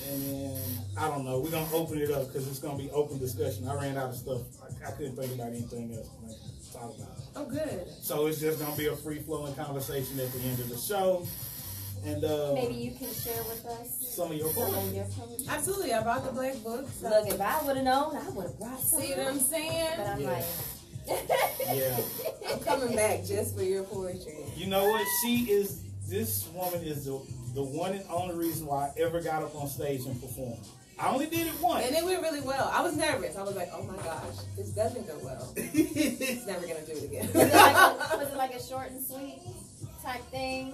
and then I don't know. We're gonna open it up because it's gonna be open discussion. I ran out of stuff. I couldn't think about anything else to talk about. Oh, good. So it's just gonna be a free flowing conversation at the end of the show. And maybe you can share with us some of your poetry. Absolutely. I brought the black book. So. Look, if I would have known, I would have brought some. See what I'm saying? But I'm Yeah. Yeah. I'm coming back just for your poetry. You know what? This woman is the one and only reason why I ever got up on stage and performed. I only did it once. And it went really well. I was nervous. I was like, oh my gosh, this doesn't go well. It's never going to do it again. Was it like a short and sweet type thing?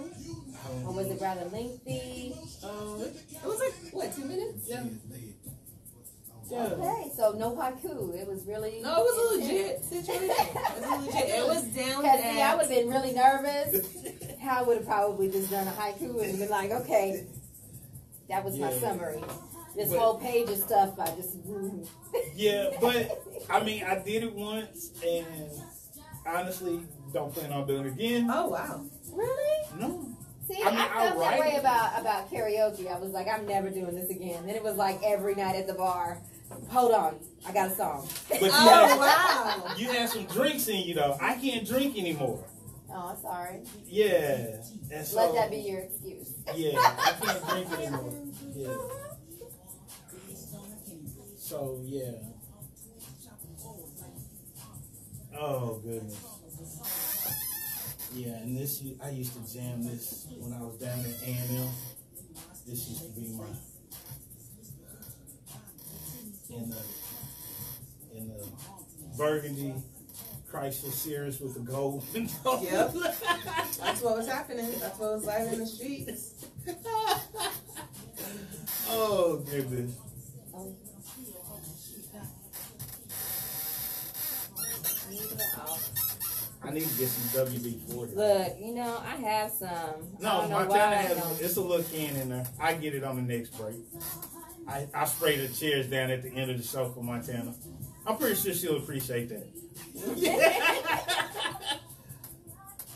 Or was it rather lengthy? It was like, what, 2 minutes? Yeah. Okay, so no haiku. It was really... No, it was a legit situation. It was down Because at... I would have been really nervous. I would have probably just done a haiku and been like, okay, that was my summary. This whole page of stuff, I just... Yeah, but, I mean, I did it once, and honestly, don't plan on doing it again. Oh, wow. Really? No. See, I mean, I felt that way it. about karaoke. I was like, I'm never doing this again. Then it was like every night at the bar. Hold on, I got a song. But wow. you had some drinks in you, though. I can't drink anymore. Oh, sorry. Yeah. And so, Let that be your excuse. Yeah, I can't drink anymore. Yeah. So, yeah. Oh, goodness. Yeah, and this, I used to jam this when I was down at A&M. This used to be my, in the burgundy Chrysler Series with the gold. Yep. That's what was happening. That's what was live in the streets. Oh, goodness. I need to get some WD-40. Look, you know, I have some. No, Montana has, it's a little can in there. I get it on the next break. I spray the chairs down at the end of the show for Montana. I'm pretty sure she'll appreciate that.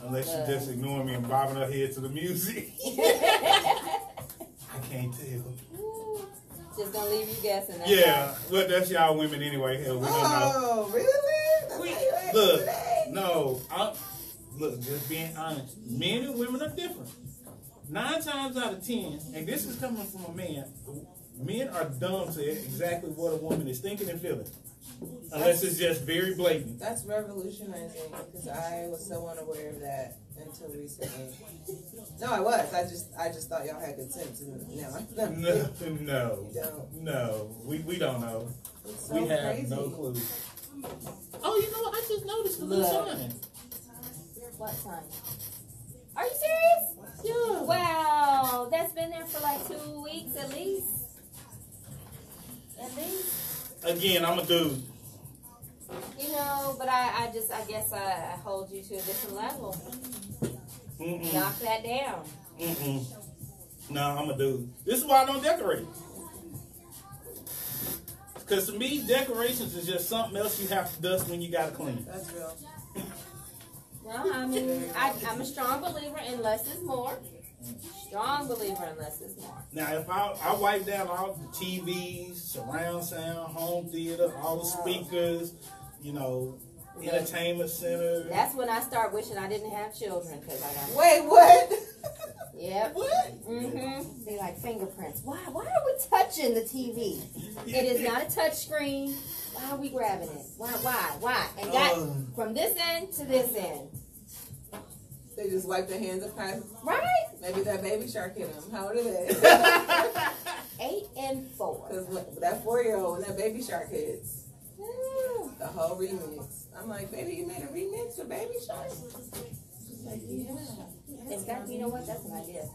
Unless she just ignore me and bobbing her head to the music. I can't tell. Just gonna leave you guessing. Yeah, but that's y'all women anyway. Hell, we don't know. Oh, really? Look, no, look, just being honest. Men and women are different. 9 times out of 10, and this is coming from a man, men are dumb to exactly what a woman is thinking and feeling. Unless it's just very blatant. That's revolutionizing because I was so unaware of that until recently. No, I was. I just thought y'all had good sense. And No, we don't know. It's so we have crazy. no clue. Oh, you know what? I just noticed the little sign. What sign? Are you serious? Yeah. Wow, that's been there for like 2 weeks at least. At least. Again, I'm a dude. You know, but I guess I hold you to a different level. Knock that down. No, I'm a dude. This is why I don't decorate. Because to me, decorations is just something else you have to dust when you got to clean. That's real. Well, I mean, I'm a strong believer in less is more. Strong believer in less is more. Now, if I wipe down all the TVs, surround sound, home theater, all the speakers, you know, entertainment center. That's when I start wishing I didn't have children because I got. Wait, what? Yep. What? Mm-hmm. Be like fingerprints. Why are we touching the TV? It is not a touch screen. Why are we grabbing it? Why? And got from this end to this end. They just wipe their hands across. Right? Maybe that baby shark hit them. How old are they? 8 and 4. Because that 4-year-old, when that baby shark hits, the whole remix. I'm like, baby, you made a remix for Baby Shark? She's like, yeah. In fact, you know what? That's an idea.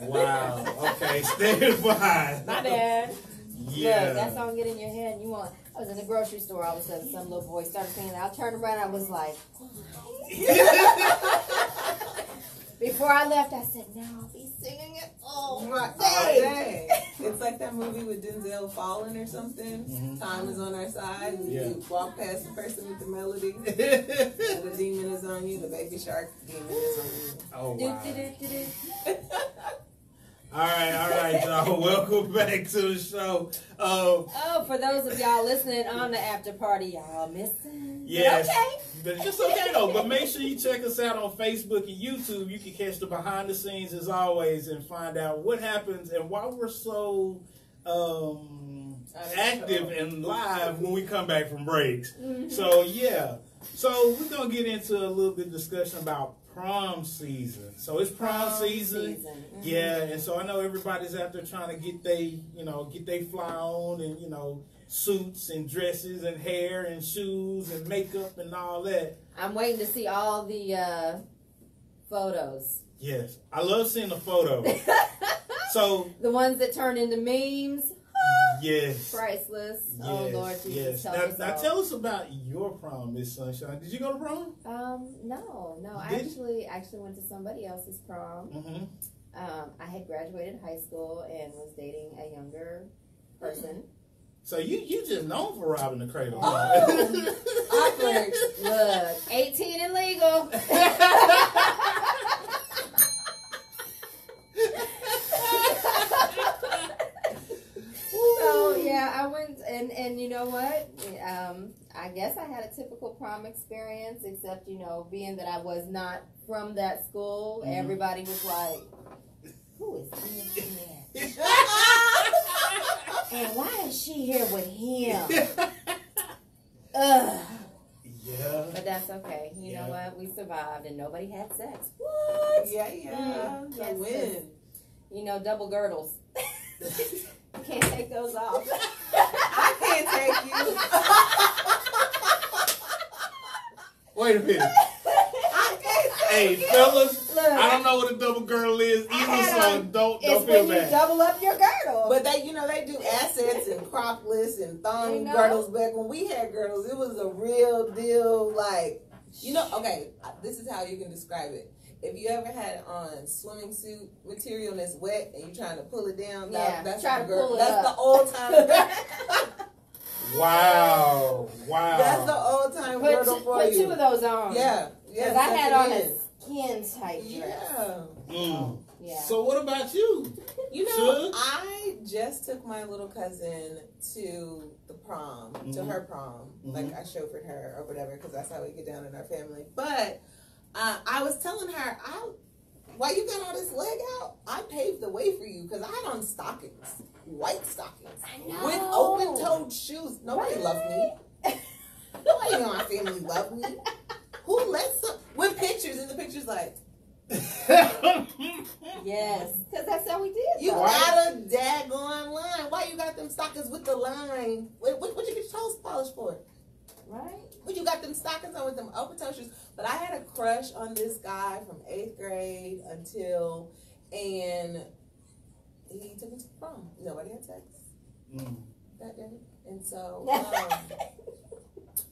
Wow. Okay, stand by. My bad. Yeah. Look, that song get in your head and you want. I was in the grocery store all of a sudden, some little boy started singing. I turned around, I was like, before I left, I said, now I'll be singing it all day. It's like that movie with Denzel Fallen or something. Mm-hmm. Time is on our side, and you walk past the person with the melody, and the demon is on you. The baby shark demon is on you. Oh, wow. All right, y'all. Welcome back to the show. For those of y'all listening on the after party, y'all missing. Yes. Okay. But it's okay, though. But make sure you check us out on Facebook and YouTube. You can catch the behind the scenes as always and find out what happens and why we're so active and live when we come back from breaks. Mm-hmm. So, yeah. So, we're going to get into a little bit of discussion about prom season. So it's prom season. Mm-hmm. Yeah, and so I know everybody's out there trying to get they fly on and, suits and dresses and hair and shoes and makeup and all that. I'm waiting to see all the photos. Yes, I love seeing the photos. So the ones that turn into memes. Yes. Priceless. Yes. Oh Lord Jesus. Yes. Now tell us about your prom, Miss Sunshine. Did you go to prom? No. I actually went to somebody else's prom. Mm-hmm. I had graduated high school and was dating a younger person. So you just known for robbing the cradle. Oh, awkward. Look, 18 and legal. So yeah, I went and you know what? I guess I had it to typical prom experience, except, you know, being that I was not from that school, everybody was like, who is this man? And why is she here with him? Ugh. Yeah. But that's okay. You know what? We survived and nobody had sex. What? Yeah. Yes, Win. You know, double girdles. You can't take those off. I can't take you. Wait a minute. I can't take Hey, fellas, Look, I don't know what a double girdle is either, so don't it's feel when you bad. double up your girdle. But they, you know, they do assets and cropless and thong You know? girdles. Back when we had girdles, it was a real deal. Like, you know, okay, this is how you can describe it. If you ever had on swimming suit material and it's wet and you're trying to pull it down, that's try the to girdle. pull it That's up. the old time. Wow. That's the old time girdle for put you. 2 of those on. Yeah. Because I had on a skin tight dress. Yeah. Yeah. So what about you? You know, Suge? I just took my little cousin to the prom, to her prom. Like, I chauffeured her or whatever, because that's how we get down in our family. But I was telling her, while you got all this leg out, I paved the way for you, because I had on stockings, white stockings, with open-toed shoes. Nobody loved me. Nobody in my family loved me. Who lets some, with pictures, and the picture's like, Yes, because that's how we did. you though. got a daggone line. Why you got them stockings with the line? What you get your toes polished for? Right? What you got them stockings on with them open toe shoes? But I had a crush on this guy from 8th grade and he took me to the prom. Nobody had sex that day. And so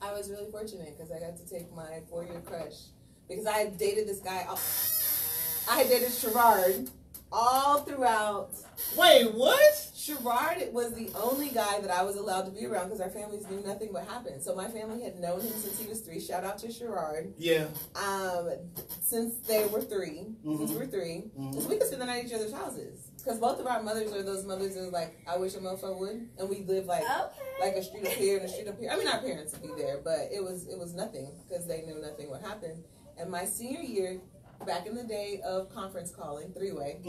I was really fortunate because I got to take my 4-year crush. Because I had dated this guy. I had dated Sherrard all throughout. Wait, what? Sherrard was the only guy that I was allowed to be around because our families knew nothing what happened. So my family had known him since he was 3. Shout out to Sherrard. Yeah. Since they were 3. Since we were 3. So we could spend the night at each other's houses. Because both of our mothers are those mothers that was like, I wish a motherfucker would. And we lived like a street up here and a street up here. I mean, our parents would be there, but it was nothing because they knew nothing what happened. And my senior year, back in the day of conference calling, 3-way,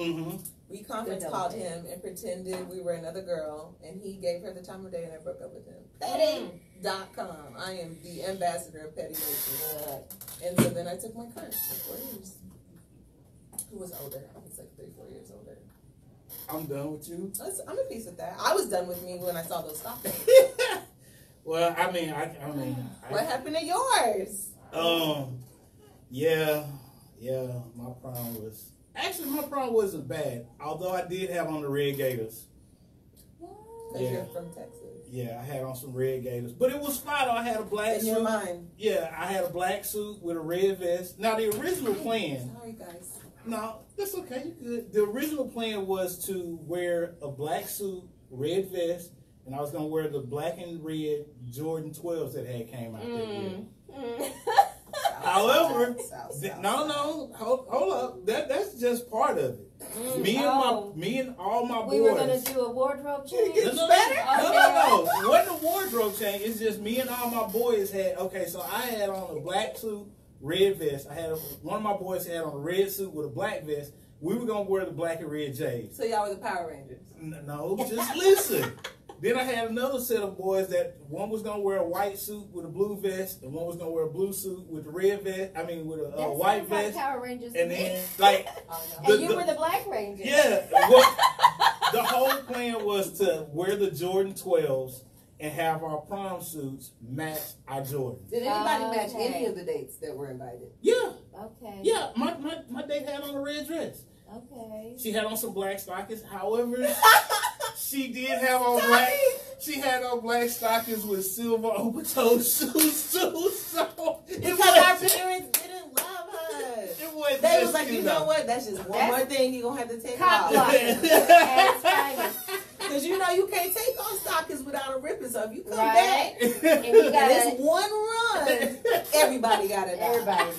we conference called him and pretended we were another girl, and he gave her the time of day, and I broke up with him. Petty.com. I am the ambassador of Petty Nation. And so then I took my crush for 4 years. Who was older? I was like 3-4 years older. I'm done with you. I'm at peace with that. I was done with me when I saw those stockings. Well, I mean, What happened to yours? Yeah, my prom wasn't bad. Although I did have on the red gaiters. Because you're from Texas. Yeah, I had on some red gaiters. But it was fine. I had a black suit. In your mind. Yeah, I had a black suit with a red vest. Now, the original plan... Sorry, guys. No, that's okay. You good. The original plan was to wear a black suit, red vest, and I was going to wear the black and red Jordan 12s that had came out that year. However, hold up. That's just part of it. Me and all my boys. We were gonna do a wardrobe change. No. It wasn't a wardrobe change. It's just me and all my boys had. Okay, so I had on a black suit, red vest. One of my boys had on a red suit with a black vest. We were gonna wear the black and red J's. So y'all were the Power Rangers. No, just listen. Then I had another set of boys that one was gonna wear a white suit with a blue vest, and one was gonna wear a blue suit with a red vest. I mean, with a white vest. Power Rangers. And then like, and you were the Black Ranger. Yeah. The whole plan was to wear the Jordan 12s and have our prom suits match our Jordans. Did anybody match any of the dates that were invited? Yeah. Okay. Yeah. My date had on a red dress. Okay. She had on some black stockings. However, she did have on black. She had on black stockings with silver open-toed shoes too. So because our parents didn't love us. It wasn't. They was like, you know what? That's just one more thing you're gonna have to take off. Because you know you can't take off stockings without a ripping. So if you come back and you got this one run, everybody got it. Everybody.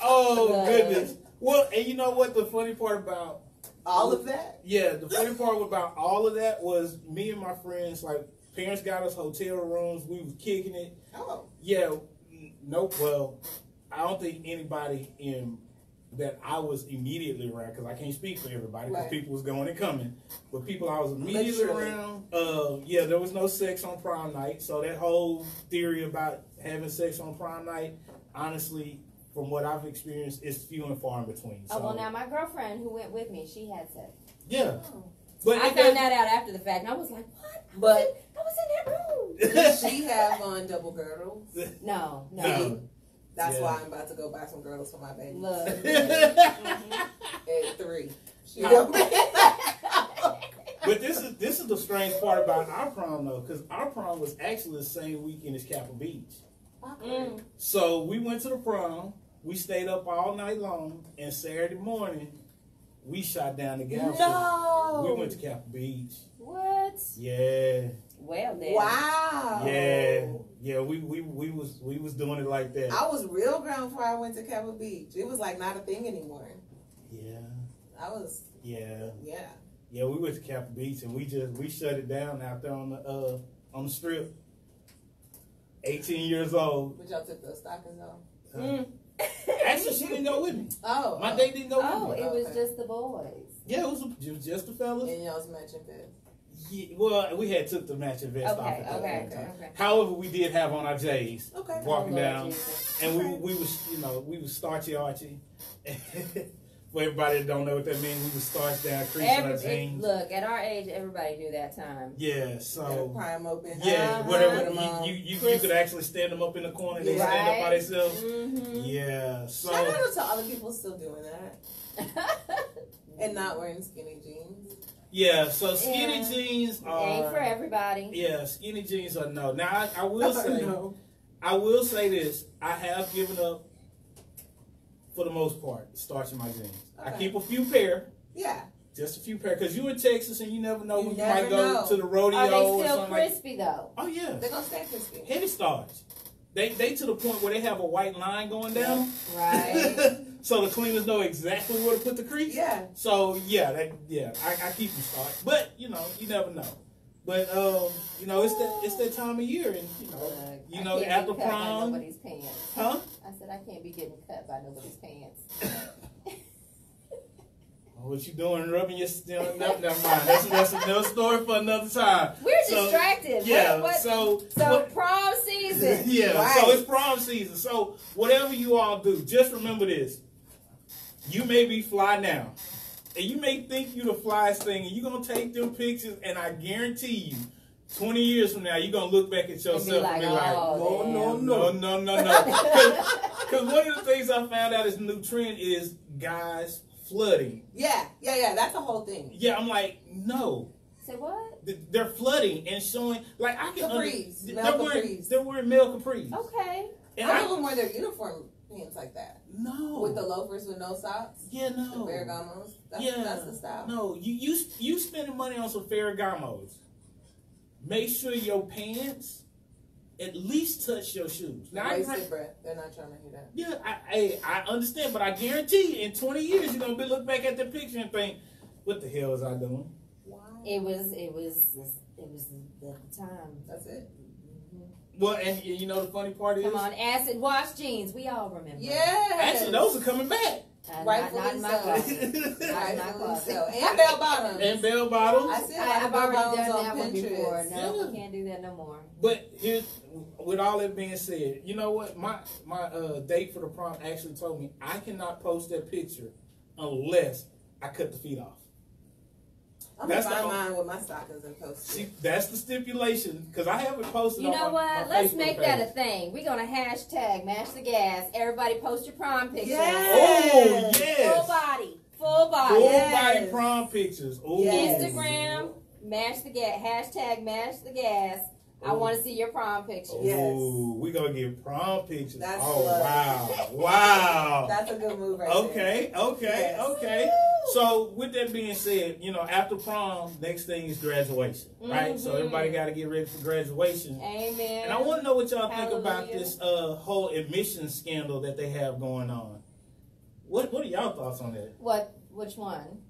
Oh goodness. Well, and you know what the funny part about all of that? Yeah, the funny part about all of that was me and my friends, like, Parents got us hotel rooms. We was kicking it. Oh. Yeah. Nope. Well, I don't think anybody in that I was immediately around, because I can't speak for everybody, because people was going and coming. But people I was immediately around, yeah, there was no sex on prom night. So that whole theory about having sex on prom night, honestly, from what I've experienced, is few and far in between. So, oh, well, now my girlfriend who went with me, she had sex. Yeah. Oh. But I found that out after the fact, and I was like, what? I was in that room. Did she have on double girdles? No. That's why I'm about to go buy some girdles for my baby. Look. At 3. But this is the strange part about our prom, though, because our prom was actually the same weekend as Capitol Beach. So we went to the prom. We stayed up all night long, and Saturday morning, we shot down the gal. No. We went to Capitol Beach. What? Yeah. Well, then. Wow. Yeah. We was doing it like that. I was real grown before I went to Capitol Beach. It was like not a thing anymore. Yeah. Yeah. Yeah, we went to Capitol Beach and we shut it down out there on the strip. 18 years old. But y'all took those stockings off. Actually, she didn't go with me. Oh. My date didn't go with me. It was just the boys. Yeah, it was just the fellas. And y'all's matching vests. Yeah, well, we had took the matching vest off at that Okay. However, we did have on our J's. Okay. Walking down. Jesus. And we was starchy Archie. For everybody that don't know what that means, we was starched down, creasing our jeans. Look, at our age, everybody knew that time. Yeah, so pry them open. Yeah, whatever. You could actually stand them up in the corner. They stand up by themselves. Yeah. So shout out to all the people still doing that and not wearing skinny jeans. Yeah. So skinny jeans are ain't for everybody. Yeah, skinny jeans are no. Now I will say, I will say this: I have given up. For the most part, starching my jeans. I keep a few pair. Yeah. Just a few pair. Because you in Texas and you never know when you might go to the rodeo. Are they or still something crispy though? Oh, yeah. They're going to stay crispy. Heavy starch. They to the point where they have a white line going down. Right. So the cleaners know exactly where to put the crease. Yeah. So, I keep them starched. But, you never know. But it's that time of year, and after prom. Nobody's pants. Huh? I said I can't be getting cut by nobody's pants. What you doing? Rubbing your never mind. That's another story for another time. We're distracted. Yeah. So prom season. Yeah. Right. So it's prom season. So whatever you all do, just remember this: you may be fly now. And you may think you're the flyest thing, and you're going to take them pictures, and I guarantee you, 20 years from now, you're going to look back at yourself and be like, no. Because one of the things I found out is the new trend is guys flooding. Yeah. That's a whole thing. Yeah, I'm like, no. Say what? They're flooding and showing, like, I can capris. They're wearing male capris. Okay. And I don't wear their uniform pants like that. No. With the loafers with no socks. Yeah, no. The Ferragamos. That's the style. No, you spending money on some Ferragamos. Make sure your pants at least touch your shoes. Now, wasted breath. They're not trying to hear that. Yeah, I understand, but I guarantee you, in 20 years, you're gonna look back at the picture and think, "What the hell was I doing?" Wow. It was the time. That's it. Well, and you know the funny part is, come on, acid wash jeans. We all remember. Yeah. Actually, those are coming back. Not in my closet. And bell bottoms. And bell bottoms. I see I've already done that on one Pinterest. before. No, we can't do that no more. But here's, with all that being said, you know what? My date for the prom actually told me I cannot post that picture unless I cut the feet off. I'm going to find mine with my stockings and post it. See, that's the stipulation, because I haven't posted on my You know what? my Let's Facebook make page. that a thing. We're going to hashtag Mash the Gas. Everybody post your prom pictures. Yes. Oh, yes. Full body. Full body prom pictures. Oh. Yes. Instagram, Mash the Gas. Hashtag Mash the Gas. I want to see your prom pictures. Oh, we're going to get prom pictures. That's Wow. That's a good move right there. Okay. So, with that being said, after prom, next thing is graduation, right? So, everybody got to get ready for graduation. Amen. And I want to know what y'all think about this whole admissions scandal that they have going on. What are y'all thoughts on that? Which one?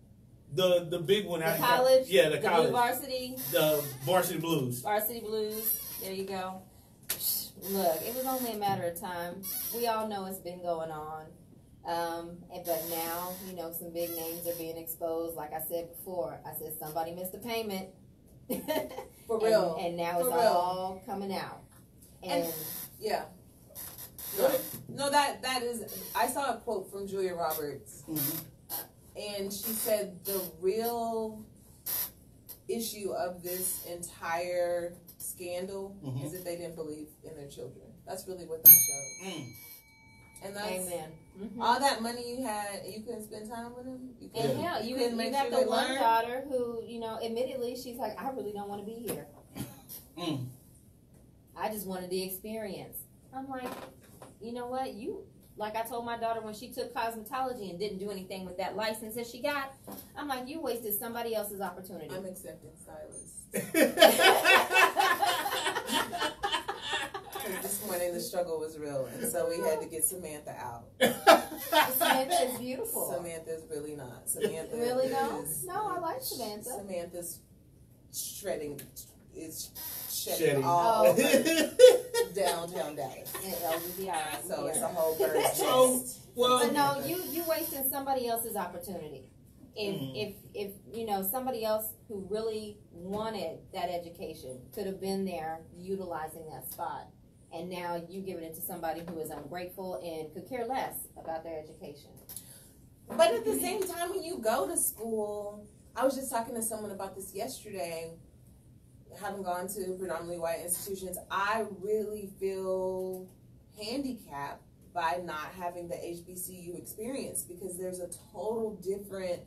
The big one. The college? Yeah, the Blue college. Varsity? The Varsity Blues. Varsity Blues. There you go. Look, it was only a matter of time. We all know it's been going on. But now, you know, some big names are being exposed. Like I said before, I said somebody missed a payment. For real. And now it's For real. all coming out. And yeah. No, that is. I saw a quote from Julia Roberts, and she said the real issue of this entire scandal is that they didn't believe in their children. That's really what that shows. And that's amen. All that money you had, you couldn't spend time with them. And hell, you got the one daughter who, you know, admittedly, she's like, I really don't want to be here. I just wanted the experience. I'm like, you know what? Like I told my daughter when she took cosmetology and didn't do anything with that license that she got, I'm like, you wasted somebody else's opportunity. I'm accepting stylists. This morning the struggle was real, and so we had to get Samantha out. Samantha is beautiful. Samantha's really not. Samantha really no? No, I like Samantha. Samantha's shedding all over downtown Dallas. So it's a whole bird. But no, you wasting somebody else's opportunity. If you know, somebody else who really wanted that education could have been there utilizing that spot, and now you giving it to somebody who is ungrateful and could care less about their education. But at the same time, when you go to school, I was just talking to someone about this yesterday. Having gone to predominantly white institutions, I really feel handicapped by not having the HBCU experience, because there's a total different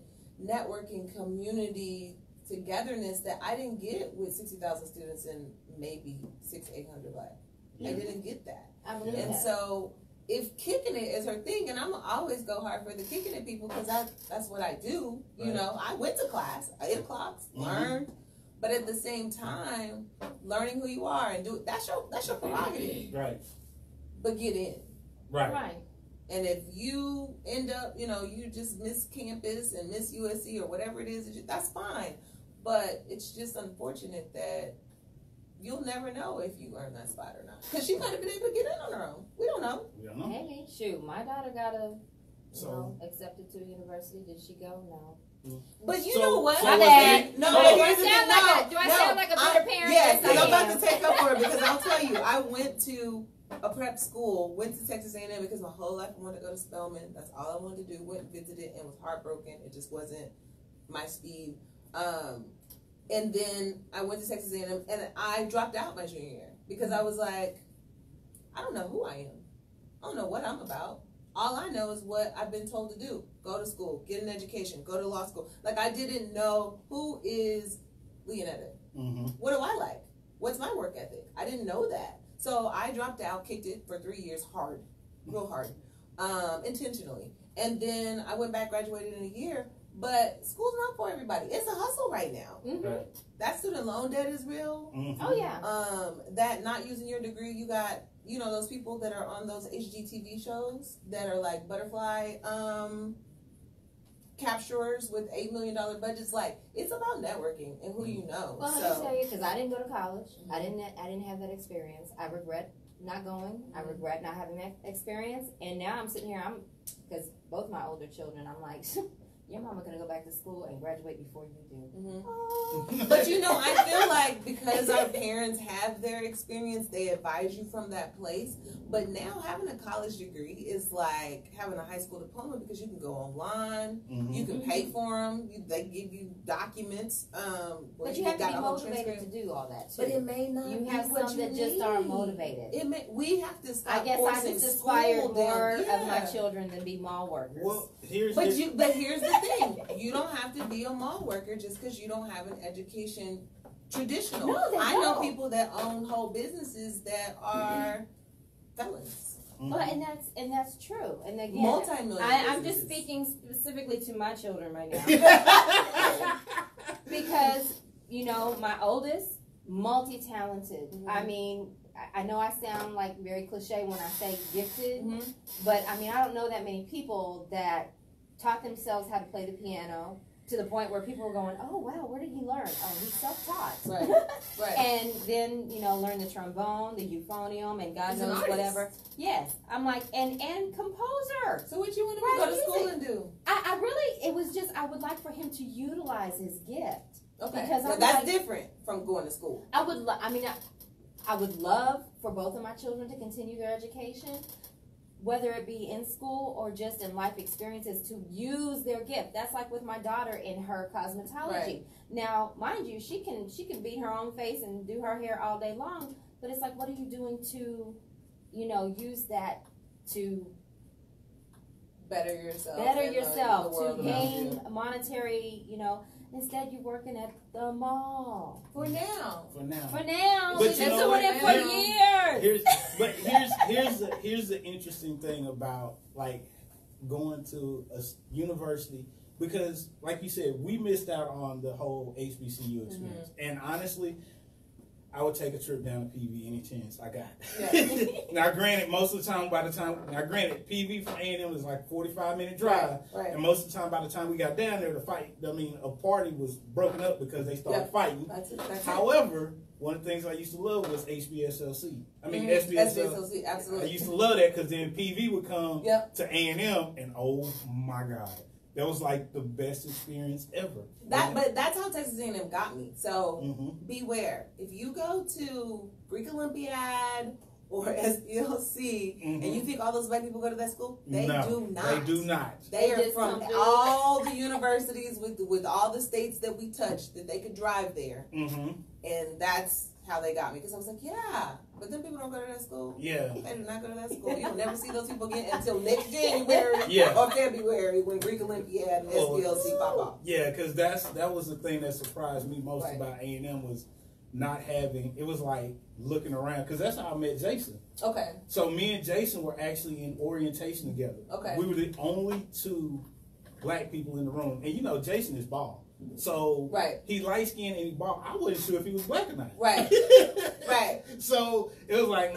networking community togetherness that I didn't get with 60,000 students and maybe 600-800 black. I didn't get that. I believe and that. so if kicking it is her thing, and I'm always go hard for the kicking it people, because that's what I do. You know, I went to class, 8 o'clock, learned, but at the same time, learning who you are and do it, that's your prerogative. Right. But get in. Right. And if you end up, you know, you just miss campus and miss USC or whatever it is, that's fine. But it's just unfortunate that you'll never know if you earned that spot or not. Because she might have been able to get in on her own. We don't know. Maybe. Shoot, my daughter got accepted to a university. Did she go? No. But you know what? My bad. No, do I sound like a better parent? Yes, and I'm about to take up for it, because I'll tell you, I went to a prep school, went to Texas A&M because my whole life I wanted to go to Spelman. That's all I wanted to do. Went and visited and was heartbroken. It just wasn't my speed. And then I went to Texas A&M and I dropped out my junior year because I was like, I don't know who I am. I don't know what I'm about. All I know is what I've been told to do. Go to school, get an education, go to law school. Like, I didn't know who is Leonetta. What do I like? What's my work ethic? I didn't know that. So I dropped out, kicked it for 3 years hard, real hard, intentionally. And then I went back, graduated in a year. But school's not for everybody. It's a hustle right now. Right. That student loan debt is real. Oh, yeah. That not using your degree, you got, you know, those people that are on those HGTV shows that are like butterfly capturers with $8 million budgets. Like, it's about networking and who you know. Well, let me tell you, because I didn't go to college. I didn't have that experience. I regret not going. I regret not having that experience. And now I'm sitting here, because both my older children, I'm like, your mama gonna go back to school and graduate before you do. But you know, I feel like because our parents have their experience, they advise you from that place. But now having a college degree is like having a high school diploma, because you can go online, you can pay for them, they give you documents. But you have to be motivated to do all that too. But it may not. You have some that just aren't motivated. We have to stop. I guess I just aspired more of my children than be mall workers. Well, here's but here's the thing: you don't have to be a mall worker just because you don't have an education. Traditional. No, I know people that own whole businesses that are felons. Well, and that's true. And again, multi-million. I'm just speaking specifically to my children right now, because you know my oldest, multi-talented. I mean, I know I sound like very cliche when I say gifted, but I mean I don't know that many people that taught themselves how to play the piano, to the point where people were going, oh, wow, where did he learn? Oh, he's self-taught. Right, right. And then, learn the trombone, the euphonium, and God knows whatever. Yes. I'm like, and composer. So what you want to go to school and do? I really, it was just, I would like for him to utilize his gift. Okay. Because that's different from going to school. I would love for both of my children to continue their education, whether it be in school or just in life experiences, to use their gift. That's like with my daughter in her cosmetology. Right. Now, mind you, she can beat her own face and do her hair all day long, but it's like, what are you doing to, use that to better yourself, to gain monetary, Instead, you're working at the mall. For now. But that's doing it for years. Here's the interesting thing about like going to a university, because like you said, we missed out on the whole HBCU experience. And honestly, I would take a trip down to PV any chance I got. Yeah. Now, granted, most of the time, PV from A&M is like a 45-minute drive. Right. And most of the time, by the time we got down there to fight, a party was broken up because they started fighting. However, one of the things I used to love was HBSLC. SBSLC, absolutely. I used to love that because then PV would come to A&M, and oh my God. That was like the best experience ever. But that's how Texas A&M got me. So beware. If you go to Greek Olympiad or SBLC and you think all those white people go to that school, they do not. They do not. They are from all the universities with all the states that we touched that they could drive there. And that's how they got me. Because I was like, but then people don't go to that school. Yeah. They do not go to that school. You'll never see those people again until next January or February when Greek Olympiad and SBLC pop off. Yeah, because that was the thing that surprised me most about A&M was not having, it was like looking around, because that's how I met Jason. Okay. So me and Jason were actually in orientation together. Okay. We were the only two black people in the room. And Jason is bald. So he light skinned and he bald. I wasn't sure if he was black or not. Right. Right. So it was like,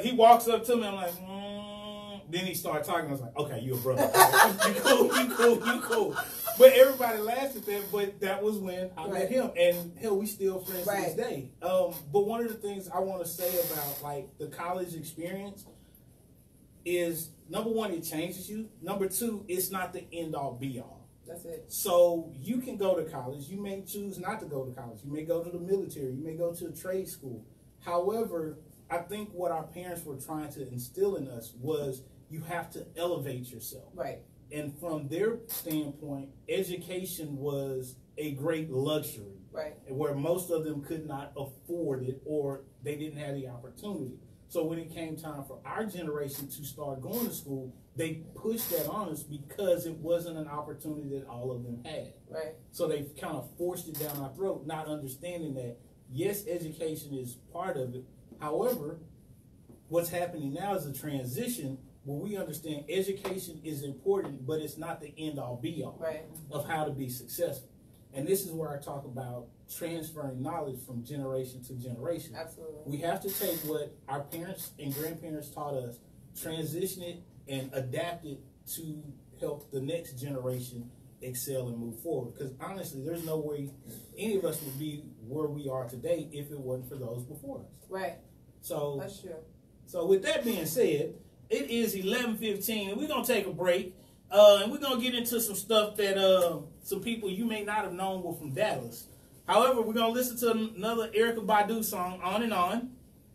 he walks up to me, I'm like, Then he started talking. I was like, okay, you a brother. You cool. But everybody laughed at that. But that was when I met him. And hell, we still friends to this day. But one of the things I want to say about like the college experience is, number one, it changes you. Number two, it's not the end all be all. That's it. So you can go to college. You may choose not to go to college. You may go to the military. You may go to a trade school. However, I think what our parents were trying to instill in us was you have to elevate yourself. Right. And from their standpoint, education was a great luxury. Right. Where most of them could not afford it or they didn't have the opportunity. So when it came time for our generation to start going to school, they pushed that on us because it wasn't an opportunity that all of them had. Right. So they kind of forced it down our throat, not understanding that, yes, education is part of it. However, what's happening now is a transition where we understand education is important, but it's not the end-all be-all of how to be successful. And this is where I talk about transferring knowledge from generation to generation. Absolutely. We have to take what our parents and grandparents taught us, transition it, and adapt it to help the next generation excel and move forward. Because honestly, there's no way any of us would be where we are today if it wasn't for those before us. Right. So that's true. So with that being said, it is 11:15, and we're gonna take a break. And we're going to get into some stuff that some people you may not have known were from Dallas. However, we're going to listen to another Erykah Badu song, On and On.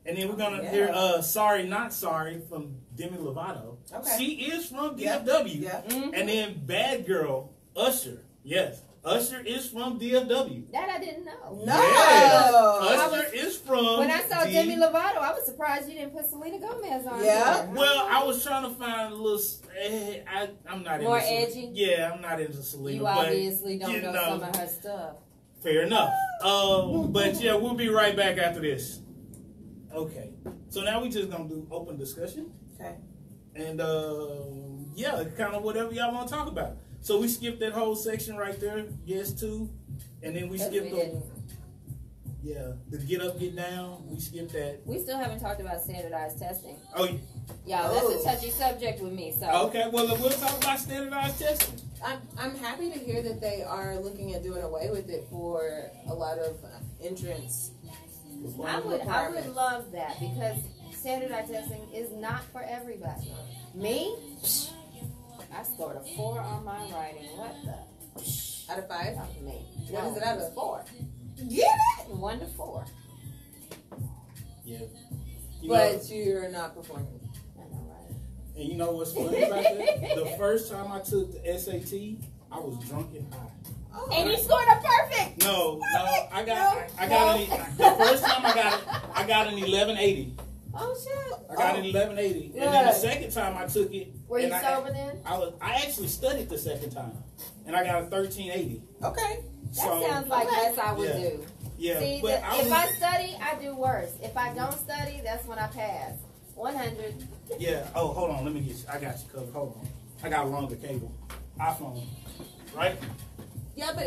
And then we're going to hear Sorry Not Sorry from Demi Lovato. Okay. She is from DFW. Yeah. Mm-hmm. And then Bad Girl, Usher. Yes. Usher is from DFW. That I didn't know. No. Yes. Usher is from When I saw Demi Lovato, I was surprised you didn't put Selena Gomez on there. Well, I was trying to find a little... I'm not more into edgy? Yeah, I'm not into Selena. You obviously don't know some of her stuff. Fair enough. But yeah, we'll be right back after this. Okay. So now we just going to do open discussion. Okay. And yeah, kind of whatever y'all want to talk about. So we skipped that whole section right there, yes to, and then we skipped the get up, get down. We skipped that. We still haven't talked about standardized testing. Oh, yeah, that's a touchy subject with me. So okay, well we'll talk about standardized testing. I'm happy to hear that they are looking at doing away with it for a lot of entrance. I would love that because standardized testing is not for everybody. Me, I scored a 4 on my writing. What the? Out of 5? Not for me. What No, is it out of? 4? Get it? 1 to 4. Yeah. But you're not performing. I know, right? And you know what's funny about that? The first time I took the SAT, I was drunk and high. Oh, And you scored a perfect. No, I got the first time I got an 1180. Oh shit! I got an 1180, and then the second time I took it. Were you sober then? I actually studied the second time, and I got a 1380. Okay. That sounds like less I would do. Yeah. See, but if I study, I do worse. If I don't study, that's when I pass. 100. Yeah. Oh, hold on. Let me get you. I got you covered. Hold on. I got a longer cable. iPhone. Right? Yeah, but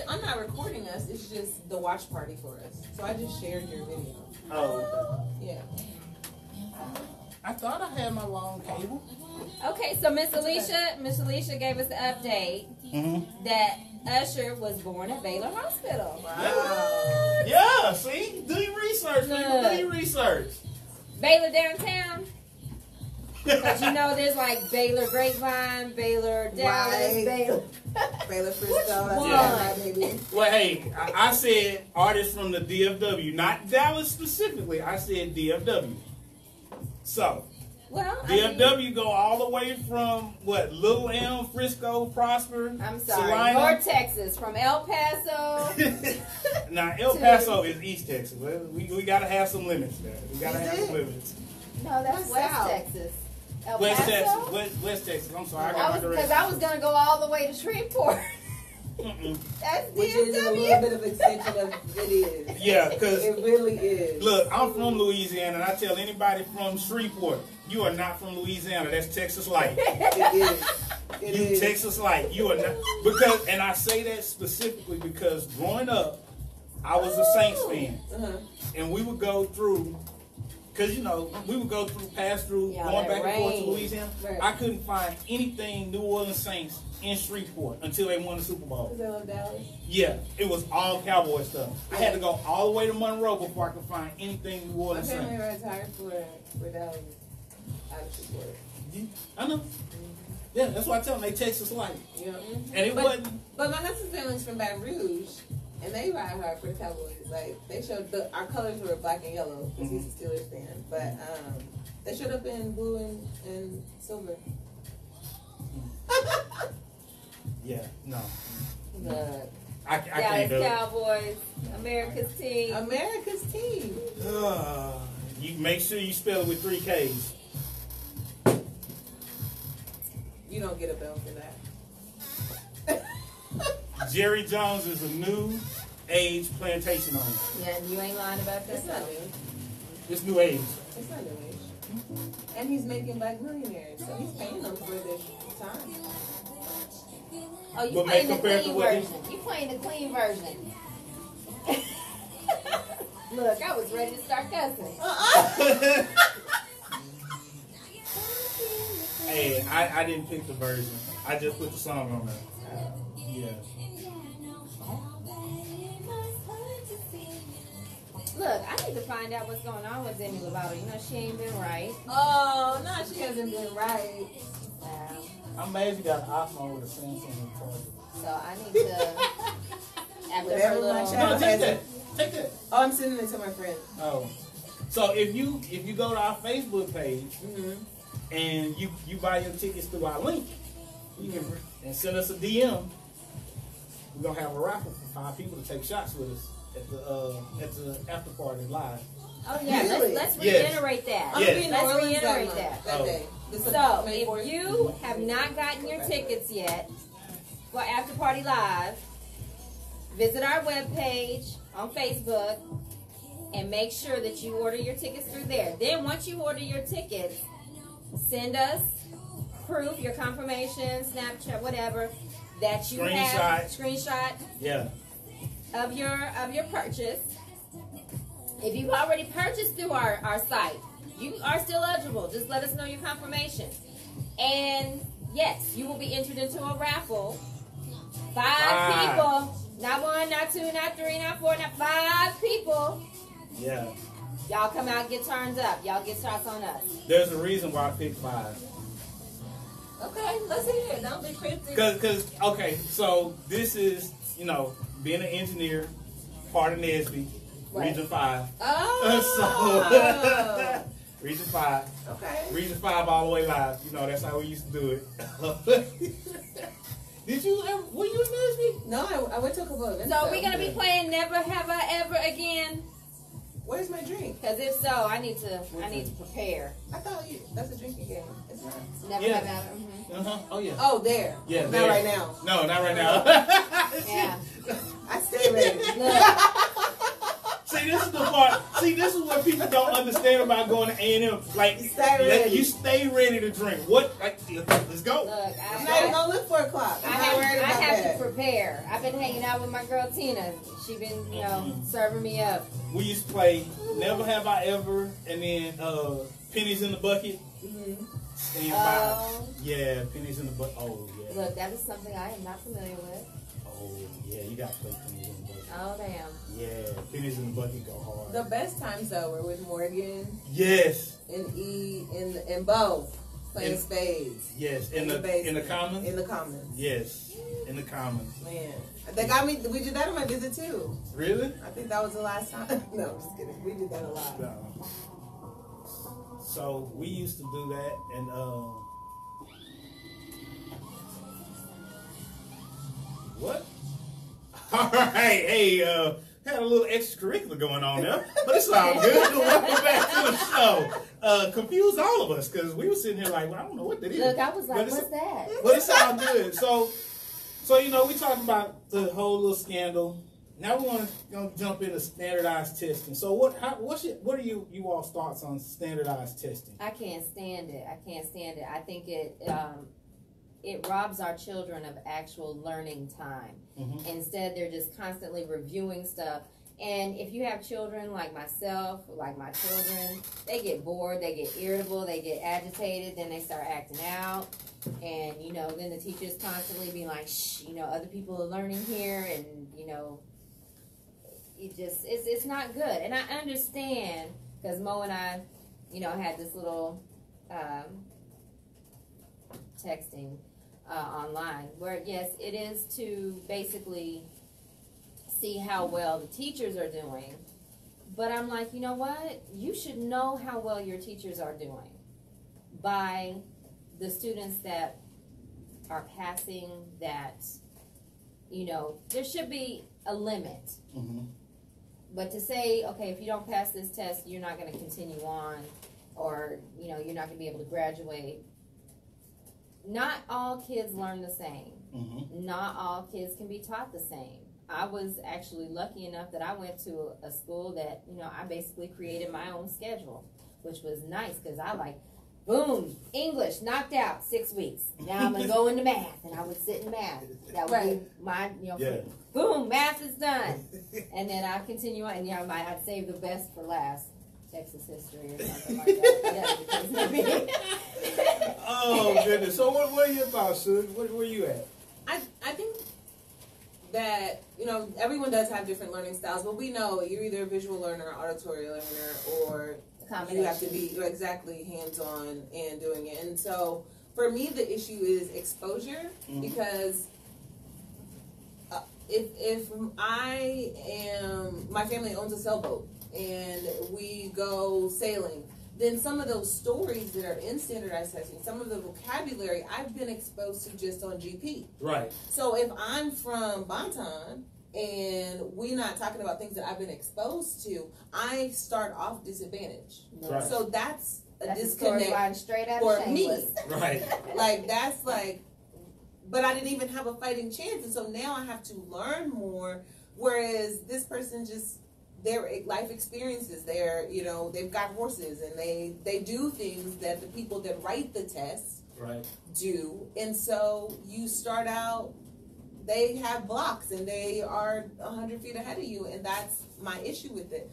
I'm not recording us. It's just the watch party for us. So I just shared your video. Oh, okay. Yeah. I thought I had my long cable. Okay, so Miss Alicia gave us the update that Usher was born at Baylor Hospital. Wow. Yeah, see? Do your research, people. Do your research. Baylor downtown? Because you know there's like Baylor Grapevine, Baylor Dallas, Right. Baylor. Baylor Frisco. Which That's one? right, baby. Well, hey, I said artists from the DFW, not Dallas specifically. I said DFW. So, Well, DFW go all the way from, what, Little Elm, Frisco, Prosper, I'm sorry, Salina. North Texas, from El Paso. Now, El Paso is East Texas. We got to have some limits there. We got to have some limits. No, that's What's West south? Texas. El West Paso? Texas. West Texas. I'm sorry. I got my Because directions. I was going to go all the way to Shreveport. That's Which is a little DFW. bit of extension of it is. Yeah, because It really is. look, I'm from Louisiana, and I tell anybody from Shreveport, you are not from Louisiana. That's Texas Light. It is. It You is. Texas Light. You are not, because, and I say that specifically because growing up, I was a Saints fan, Uh-huh. and we would go through, because we would go through, pass through, Yeah, going that back and forth to rain. Louisiana. Right. I couldn't find anything New Orleans Saints in Shreveport until they won the Super Bowl. Because I love Dallas. Yeah, it was all Cowboy stuff. I had to go all the way to Monroe before I could find anything New My Orleans family Saints. retired for Dallas. Out of support. I know. Yeah, that's why I tell them they Texas Light. Yeah. And it wasn't. But my husband's family's from Baton Rouge, and they ride hard for the Cowboys. Like they showed our colors were black and yellow because he's a Steelers fan. But they showed up in blue and silver. Yeah, no. Look, I can't do Dallas it. Cowboys, America's team. America's team. You make sure you spell it with 3 K's. You don't get a bell for that. Jerry Jones is a new age plantation owner. Yeah, and you ain't lying about It's that. not new. It's new age. It's not new age. And he's making black millionaires, so he's paying them for their time. Oh, you But playing the compared to clean what he- version. You playing the clean version. Look, I was ready to start cussing. Hey, I didn't pick the version. I just put the song on there. Yeah. Look, I need to find out what's going on with Demi Lovato. You know, she ain't been right. Oh, no, she hasn't been right. I'm amazed you got an iPhone with a Samsung charger. So I need to, after her Whatever my little, child No, take has that. it. Take that. Oh, I'm sending it to my friend. Oh. So if you go to our Facebook page Mm-hmm. and you buy your tickets through our link, you can and send us a DM. We're gonna have a raffle for 5 people to take shots with us at the after party live. oh yeah, Really? let's Yes. reiterate that. I'm Yes. gonna be in New Let's Orleans reiterate that that. month, Oh. day. This is So May if 4th. you have not gotten your tickets yet for After Party Live, visit our webpage on Facebook and make sure that you order your tickets through there. Then once you order your tickets, send us proof, your confirmation, Snapchat, whatever, that you have screenshot Yeah. of your purchase. If you've already purchased through our site, you are still eligible. Just let us know your confirmation. And Yes, you will be entered into a raffle. 5 people. Not 1, not 2, not 3, not 4, not 5 people. Yeah. Y'all come out and get turned up. Y'all get shots on us. There's a reason why I picked 5. Okay, let's hear it. Don't be cryptic. Cause okay, so this is, you know, being an engineer, part of NSB, Right. Region 5. Oh. So, Region 5. Okay. Region 5 all the way live. You know, that's how we used to do it. Did you ever, were you in NSB? No, I went to a couple of events. So we're gonna be playing Never Have I Ever Again. Where's my drink? Cause if so, I need to prepare. I thought that's a drinking game. It's not. Never Yeah. Have I Ever. Uh-huh. Oh, yeah. Oh, there. Yeah, Not there. right now. No, not right now. Yeah. I stay ready. Look, See, this is the part. See, this is what people don't understand about going to A&M. Like, Stay ready. you stay ready to drink. What? Like, let's go. look. I'm not even gonna look for a clock. I'm not worried I about have that. to prepare. I've been hanging out with my girl Tina. She been, you know, serving me up. We used to play Never Have I Ever, and then Pennies in the Bucket. Stand by. Oh. Yeah, Pennies in the Bucket. Oh, yeah. Look, that is something I am not familiar with. Oh, yeah, you got to play Pennies in the Bucket. Oh damn. Yeah, Pennies in the Bucket go hard. The best times though were with Morgan Yes, and E and Bo playing In- spades. yes. In the basement. Commons? In the Commons. Yes, in the Commons. Man, they got me. We did that on my visit too. Really? I think that was the last time. No, I'm just kidding. We did that a lot. No. So we used to do that, and what? All right, hey, had a little extracurricular going on there, but it's all good. Welcome back to the show. Confused all of us because we were sitting here like, well, I don't know what that is. Look, I was like, But it's- what's that? But it's all good. So you know, we talked about the whole little scandal. Now we want to jump into standardized testing. So what are you all's thoughts on standardized testing? I can't stand it. I can't stand it. I think it robs our children of actual learning time. Mm-hmm. Instead, they're just constantly reviewing stuff. And if you have children like myself, like my children, they get bored, they get irritable, they get agitated, then they start acting out. And, you know, then the teachers constantly be like, shh, you know, other people are learning here. And, you know, it's not good. And I understand, because Mo and I, you know, had this little texting online where, yes, it is to basically see how well the teachers are doing. But I'm like, you know what? You should know how well your teachers are doing by the students that are passing, that, you know, there should be a limit. Mm-hmm. But to say, okay, if you don't pass this test, you're not going to continue on, or, you know, you're not going to be able to graduate. Not all kids learn the same. Mm-hmm. Not all kids can be taught the same. I was actually lucky enough that I went to a school that, you know, I basically created my own schedule, which was nice because I like, boom, English, knocked out, 6 weeks. Now I'm going to go into math, and I would sit in math. That would be my, you know, Yeah. boom, math is done. And then I continue on, and, you know, I'd save the best for last. Texas history or something like that. Whatever the case may be. Oh, goodness. So what are your thoughts, Suge? Where you at? I think that, you know, everyone does have different learning styles, but we know you're either a visual learner, auditory learner, or you have to be exactly hands-on and doing it. And so for me, the issue is exposure, because if I am, my family owns a sailboat and we go sailing, then some of those stories that are in standardized testing, some of the vocabulary I've been exposed to just on GP. Right. So if I'm from Banton and we're not talking about things that I've been exposed to, I start off disadvantaged. Right. So that's a That's disconnect a storyline straight out for of me. Shameless. Right. Like, that's like, but I didn't even have a fighting chance, and so now I have to learn more, whereas this person just, their life experiences, they're, you know, they've got horses, and they do things that the people that write the tests Right. do, and so you start out, they have blocks, and they are 100 feet ahead of you, and that's my issue with it.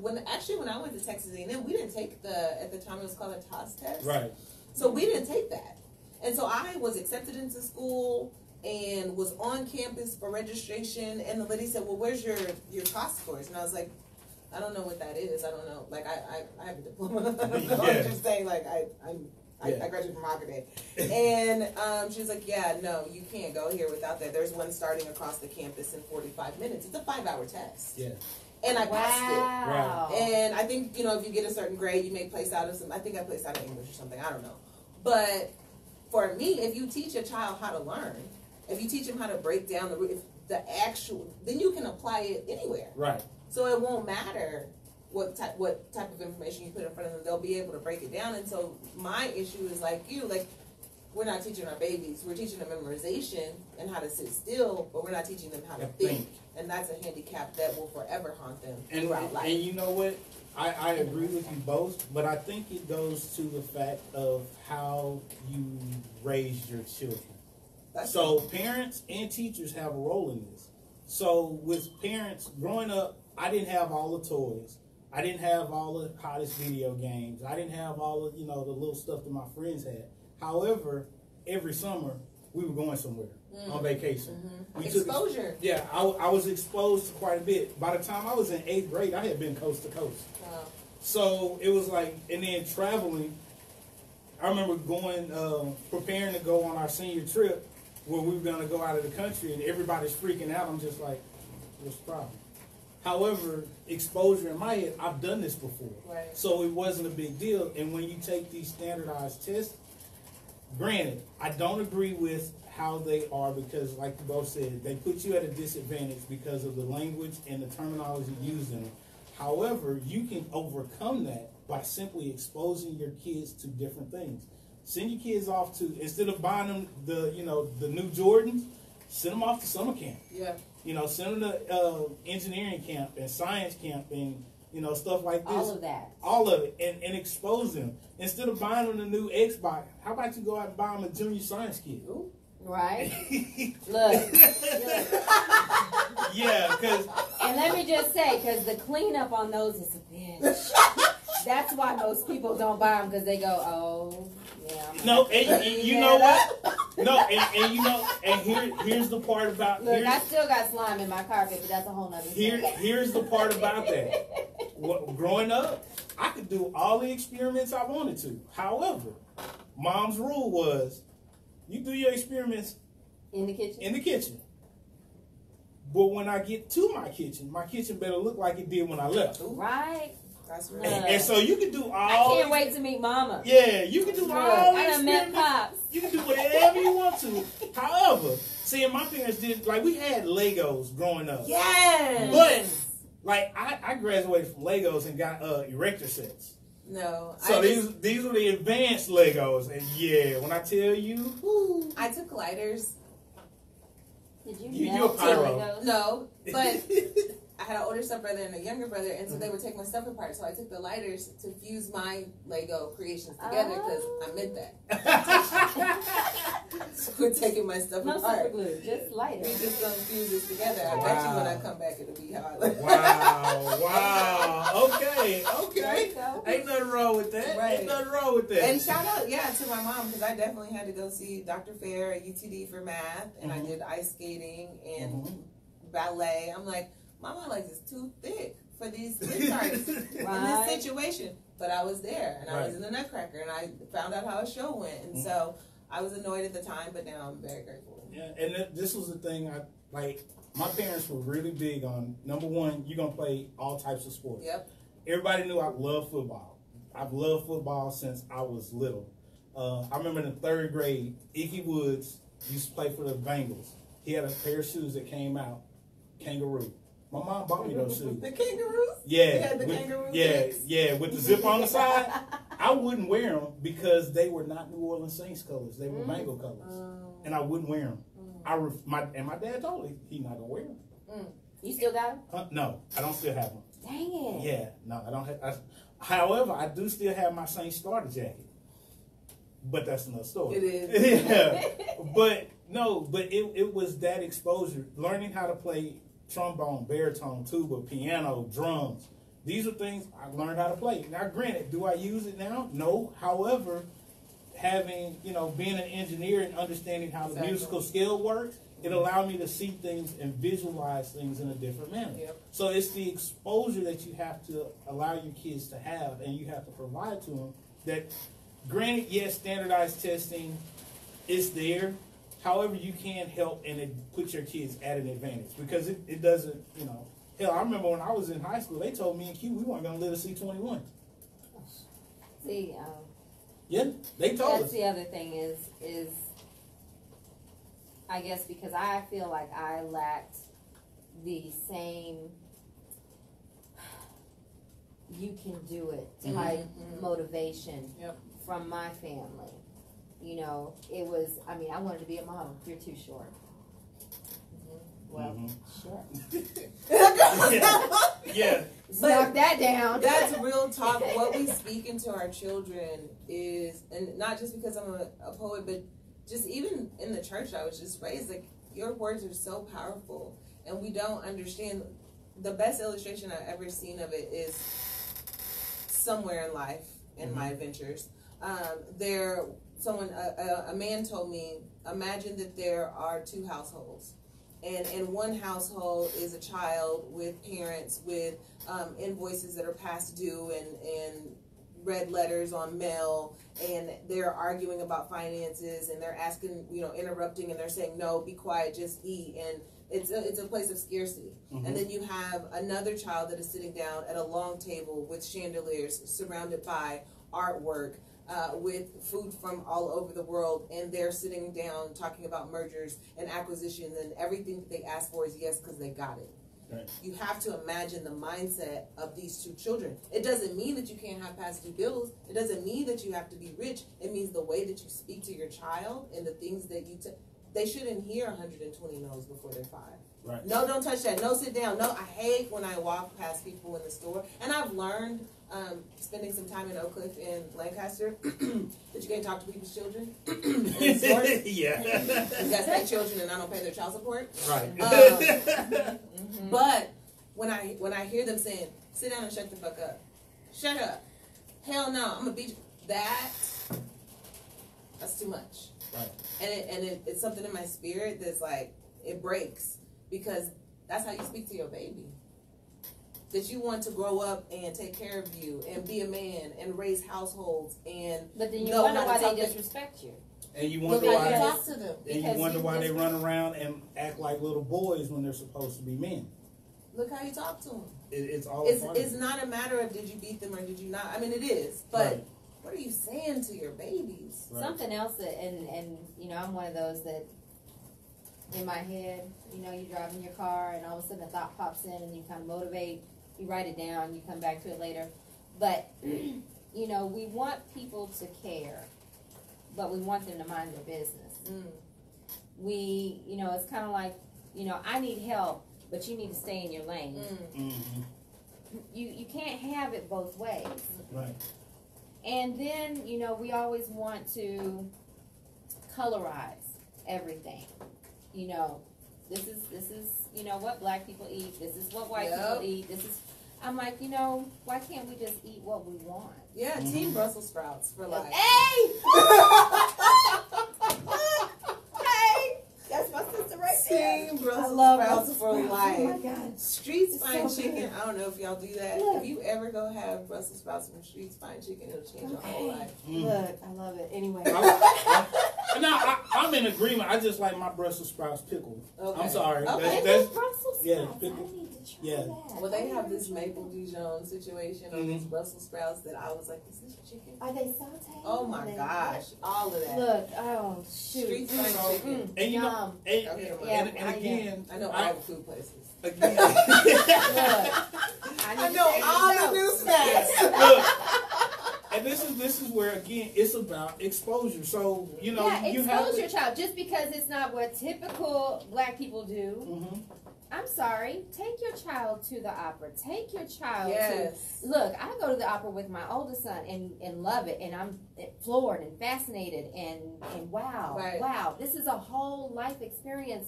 When I went to Texas A&M, we didn't take at the time it was called a TOS test. Right. So we didn't take that. And so I was accepted into school and was on campus for registration, and the lady said, well, where's your cost course? And I was like, I don't know what that is. I don't know. Like, I have a diploma. I'm just saying, like, I graduated from marketing. And she was like, yeah, no, you can't go here without that. There's one starting across the campus in 45 minutes. It's a 5-hour test. Yeah. And I passed it. Wow. And I think, you know, if you get a certain grade, you may place out of some, I think I placed out of English or something. I don't know. But for me, if you teach a child how to learn, if you teach them how to break down then you can apply it anywhere. Right. So it won't matter what type of information you put in front of them. They'll be able to break it down. And so my issue is like we're not teaching our babies. We're teaching them memorization and how to sit still, but we're not teaching them how to think. And that's a handicap that will forever haunt them throughout life. And you know what? I agree with you both, but I think it goes to the fact of how you raise your children. So parents and teachers have a role in this. So with parents, growing up, I didn't have all the toys. I didn't have all the hottest video games. I didn't have all of, the little stuff that my friends had. However, every summer, we were going somewhere on vacation. Exposure. I was exposed to quite a bit. By the time I was in 8th grade, I had been coast to coast. Wow. So it was like, and then traveling, I remember going, preparing to go on our senior trip where we were going to go out of the country, and everybody's freaking out. I'm just like, what's the problem? However, exposure in my head, I've done this before. Right. So it wasn't a big deal. And when you take these standardized tests, granted, I don't agree with how they are because, like you both said, they put you at a disadvantage because of the language and the terminology used in them. However, you can overcome that by simply exposing your kids to different things. Send your kids off to, instead of buying them the new Jordans, send them off to summer camp. Yeah. Send them to engineering camp and science camp and, stuff like this. All of that. All of it. And expose them. Instead of buying them the new Xbox, how about you go out and buy them a junior science kit? Ooh. Right? Look. Yeah, because... And let me just say, because the cleanup on those is a bitch. That's why most people don't buy them, because they go, oh, yeah. No, and you know what? No, and here's the part about... Look, I still got slime in my carpet, but that's a whole nother thing. Here's the part about that. Growing up, I could do all the experiments I wanted to. However, Mom's rule was, you do your experiments in the kitchen. In the kitchen. But when I get to my kitchen better look like it did when I left. Right. That's right. And so you can do all... I can't wait to meet Mama. Yeah, you can do all I done met Pops. You can do whatever you want to. However, seeing my parents did, like, we had Legos growing up. Yes. But, like, I graduated from Legos and got erector sets. No. So these were the advanced Legos. And yeah, when I tell you... I took lighters. Did you melt a pyro. Legos? No, but... I had an older stepbrother and a younger brother, and so they would take my stuff apart. So I took the lighters to fuse my Lego creations together because I meant that. So we're taking my stuff apart. No super glue, just lighters. We just gonna fuse this together. I bet you when I come back it'll be hard. Wow. Okay. Ain't nothing wrong with that. Right. Ain't nothing wrong with that. And shout out, to my mom, because I definitely had to go see Dr. Fair at UTD for math, and I did ice skating and ballet. I'm like, my legs is too thick for these charts in this situation. But I was there, and I was in the Nutcracker, and I found out how a show went. And so I was annoyed at the time, but now I'm very grateful. Yeah, and this was the thing, my parents were really big on, number one, you're going to play all types of sports. Yep. Everybody knew I loved football. I've loved football since I was little. I remember in the 3rd grade, Icky Woods used to play for the Bengals. He had a pair of shoes that came out, kangaroo. My mom bought me those shoes. The kangaroos? Yeah. You had the kangaroo legs? Yeah, with the zip on the side. I wouldn't wear them because they were not New Orleans Saints colors. They were Bengal colors. And I wouldn't wear them. My dad told me he's not going to wear them. You still got them? No, I don't still have them. Dang it. Yeah, no, I don't have. However, I do still have my Saints starter jacket. But that's another story. It is. Yeah. But it was that exposure. Learning how to play trombone, baritone, tuba, piano, drums. These are things I learned how to play. Now, granted, do I use it now? No. However, having, being an engineer and understanding how the musical scale works, it allowed me to see things and visualize things in a different manner. Yep. So it's the exposure that you have to allow your kids to have, and you have to provide to them. That, granted, yes, standardized testing is there. However, you can help and it put your kids at an advantage because it doesn't, Hell, I remember when I was in high school, they told me and Q we weren't going to live to see 21. See, yeah, they told us. That's the other thing is I guess because I feel like I lacked the same you can do it type motivation from my family. It was, I wanted to be a model. You're too short. Well, sure. Yeah. Knock that down. That's real talk. What we speak into our children is, and not just because I'm a poet, but just even in the church I was just raised, like, your words are so powerful, and we don't understand. The best illustration I've ever seen of it is somewhere in life, in my adventures. A man told me, imagine that there are two households. And in one household is a child with parents with invoices that are past due and red letters on mail, and they're arguing about finances, and they're asking, interrupting, and they're saying, no, be quiet, just eat. And it's a place of scarcity. And then you have another child that is sitting down at a long table with chandeliers surrounded by artwork, with food from all over the world, and they're sitting down talking about mergers and acquisitions, and everything that they ask for is yes because they got it. Right. You have to imagine the mindset of these two children. It doesn't mean that you can't have past due bills. It doesn't mean that you have to be rich. It means the way that you speak to your child and the things that you they shouldn't hear 120 no's before they're 5. Right. No, don't touch that. No, sit down. No, I hate when I walk past people in the store. And I've learned, spending some time in Oak Cliff and Lancaster, that you can't talk to people's children. Yeah. Because that's their children and I don't pay their child support. Right. But when I hear them saying, sit down and shut the fuck up. Shut up. Hell no, I'm going to beat you. That's too much. Right. And it's something in my spirit that's like, it breaks. Because that's how you speak to your baby. That you want to grow up and take care of you and be a man and raise households and but then you wonder why they disrespect you. And you wonder why you talk to them. And you wonder why they run around and act like little boys when they're supposed to be men. Look how you talk to them. It's not a matter of did you beat them or did you not. I mean, it is, but what are you saying to your babies? Right. Something else that and I'm one of those that. In my head, you drive in your car and all of a sudden a thought pops in and you kind of motivate, you write it down, you come back to it later. But, we want people to care, but we want them to mind their business. It's kind of like, I need help, but you need to stay in your lane. You can't have it both ways. Right. And then, we always want to colorize everything. This is what black people eat. This is what white people eat. I'm like, why can't we just eat what we want? Yeah, Team Brussels sprouts for life. Hey! Hey! That's my sister right there. Team Brussels sprouts for life. life. Oh my God. Streets Fine so Chicken. good. I don't know if y'all do that. Look. If you ever go have Brussels sprouts from Streets Fine Chicken, it'll change your whole life. Look, I love it. Anyway. I'm in agreement. I just like my Brussels sprouts pickled. Okay. I'm sorry. Okay. That's Brussels sprouts. yeah, pickled. I need to try that. Well, they have this maple Dijon situation on these Brussels sprouts that I was like, is this chicken? Are they sauteed? Oh my gosh, all of that. Look, oh shoot. Streets Fine Chicken. And you know, and again, I know all the food places. Again, I know all the new snacks. Look, and this is where again it's about exposure. So you expose your child. Just because it's not what typical black people do. I'm sorry. Take your child to the opera. Take your child to look. I go to the opera with my oldest son and love it, and I'm floored and fascinated and wow, this is a whole life experience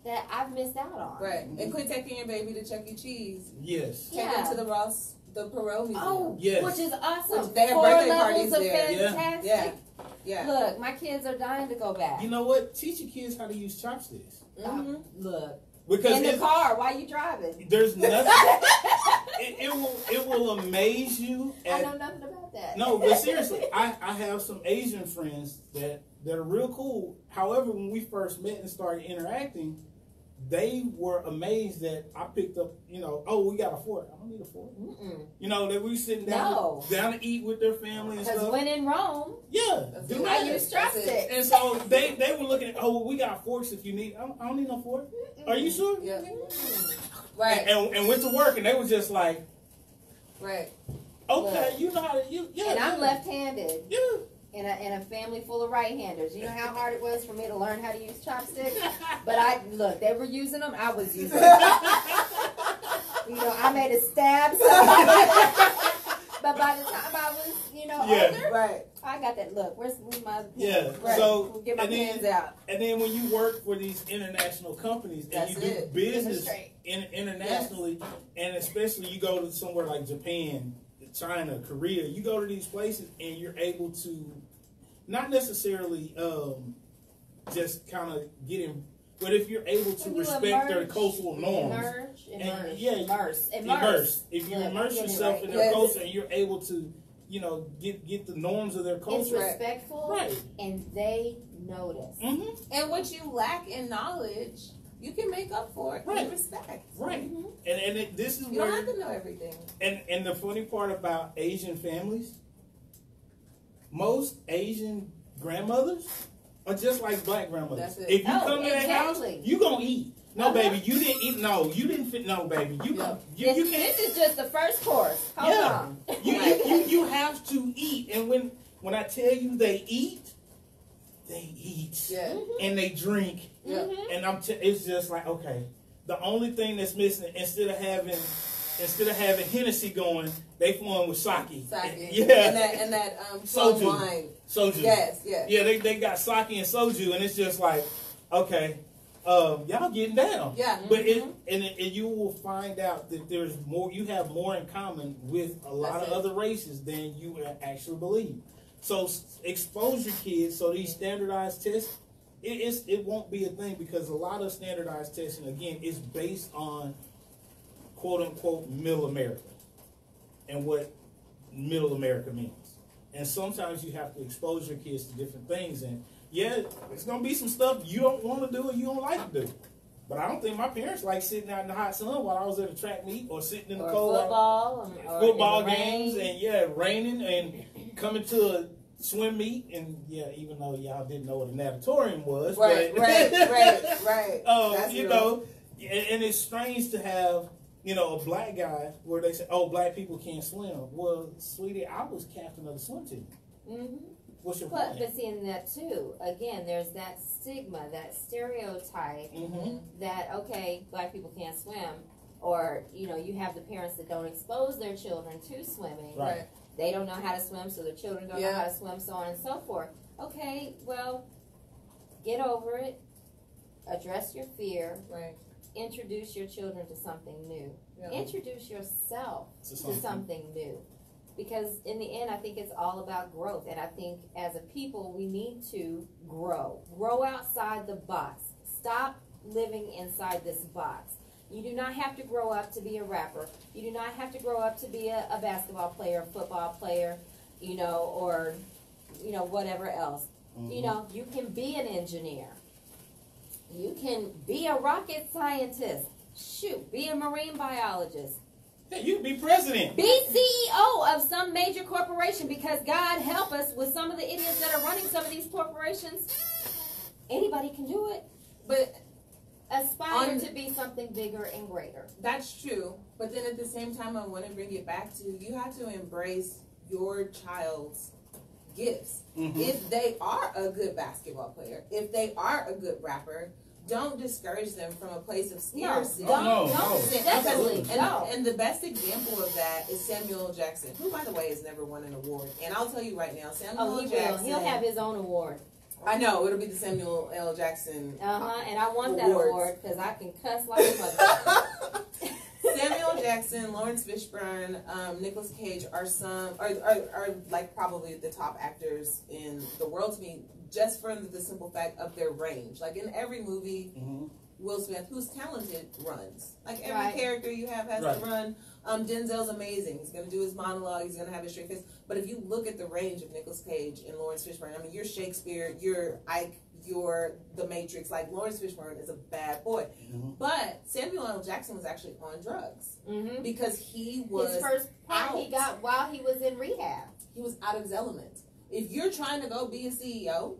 that I've missed out on. Right, and quit taking your baby to Chuck E. Cheese. Yes. Take them to the Perot Museum. Oh, yes. Which is awesome. Which they have 4 birthday levels parties of there. Fantastic. Yeah. Yeah. Look, my kids are dying to go back. You know what? Teach your kids how to use chopsticks. Look. Because in the car while you driving. There's nothing. it will amaze you. I know nothing about that. No, but seriously, I have some Asian friends that are real cool. However, when we first met and started interacting, they were amazed that I picked up, oh, we got a fork. I don't need a fork. That we sitting down to eat with their family and stuff. Because when in Rome, I use chopsticks. And so they were looking at, oh, we got forks if you need. I don't need no fork. Are you sure? Yeah. Right. And went to work and they were just like, right. Okay, look, you know how to And I'm left-handed. Yeah. In a family full of right-handers. You know how hard it was for me to learn how to use chopsticks? But they were using them, I was using them. I made a stab. But by the time I was, older, right. I got that look. Where's my pens? Yeah. Right. So we'll get my pens out. And then when you work for these international companies and you do business internationally, and especially you go to somewhere like Japan, China, Korea, you go to these places and you're able to not necessarily just kind of get in, but if you're able to respect their cultural norms. Immerse. If you immerse yourself in their culture and you're able to, get the norms of their culture. It's respectful, right? And they notice. And what you lack in knowledge, you can make up for it in respect. Right. This is you where don't have to know everything. And the funny part about Asian families, most Asian grandmothers are just like black grandmothers. That's it. If you come to their house, you gonna eat. No, baby, you didn't eat. No, you didn't fit. No, baby, you can't. This is just the first course. Hold on. You have to eat. And when I tell you they eat, and they drink. And it's just like, okay, the only thing that's missing instead of having Hennessy going, they flowing with sake. And that soju wine. Soju. Yes. Yeah, they got sake and soju, and it's just like, okay, y'all getting down. Yeah. But you will find out that there's more. You have more in common with a lot of other races than you actually believe. So expose your kids. So these standardized tests, it won't be a thing because a lot of standardized testing again is based on quote unquote middle America and what middle America means. And sometimes you have to expose your kids to different things. And it's gonna be some stuff you don't want to do or you don't like to do. But I don't think my parents like sitting out in the hot sun while I was at a track meet or sitting in the cold football games and raining and coming to a swim meet and even though y'all didn't know what a natatorium was, right. And it's strange to have a black guy where they say, oh, black people can't swim. Well, sweetie, I was captain of the swim team. What's your point? But seeing that too, again, there's that stigma, that stereotype that, okay, black people can't swim. Or, you have the parents that don't expose their children to swimming. Right. They don't know how to swim, so the children don't know how to swim, so on and so forth. Okay, well, get over it. Address your fear. Right. Introduce your children to something new. Yeah. Introduce yourself to something new. Because in the end, I think it's all about growth. And I think as a people, we need to grow. Grow outside the box. Stop living inside this box. You do not have to grow up to be a rapper. You do not have to grow up to be a basketball player, a football player, or, whatever else. You can be an engineer. You can be a rocket scientist. Shoot, be a marine biologist. Hey, you can be president. Be CEO of some major corporation because God help us with some of the idiots that are running some of these corporations. Anybody can do it. But aspire to be something bigger and greater. That's true. But then at the same time, I want to bring it back to you have to embrace your child's gifts. If they are a good basketball player, if they are a good rapper, don't discourage them from a place of scarcity. No. Definitely. And the best example of that is Samuel L. Jackson, who, by the way, has never won an award. And I'll tell you right now, Samuel L. Jackson. He'll have his own award. I know, it'll be the Samuel L. Jackson and I want that award because I can cuss like a mother. Samuel Jackson, Lawrence Fishburne, Nicolas Cage are like probably the top actors in the world to me, just for the simple fact of their range. Like in every movie, Will Smith, who's talented, runs. Like every character you have has to run. Denzel's amazing. He's going to do his monologue. He's going to have his straight face. But if you look at the range of Nicolas Cage and Lawrence Fishburne, I mean, you're Shakespeare, you're Ike, you're The Matrix. Like, Lawrence Fishburne is a bad boy. But Samuel L. Jackson was actually on drugs because he was his first part he got while he was in rehab. He was out of his element. If you're trying to go be a CEO,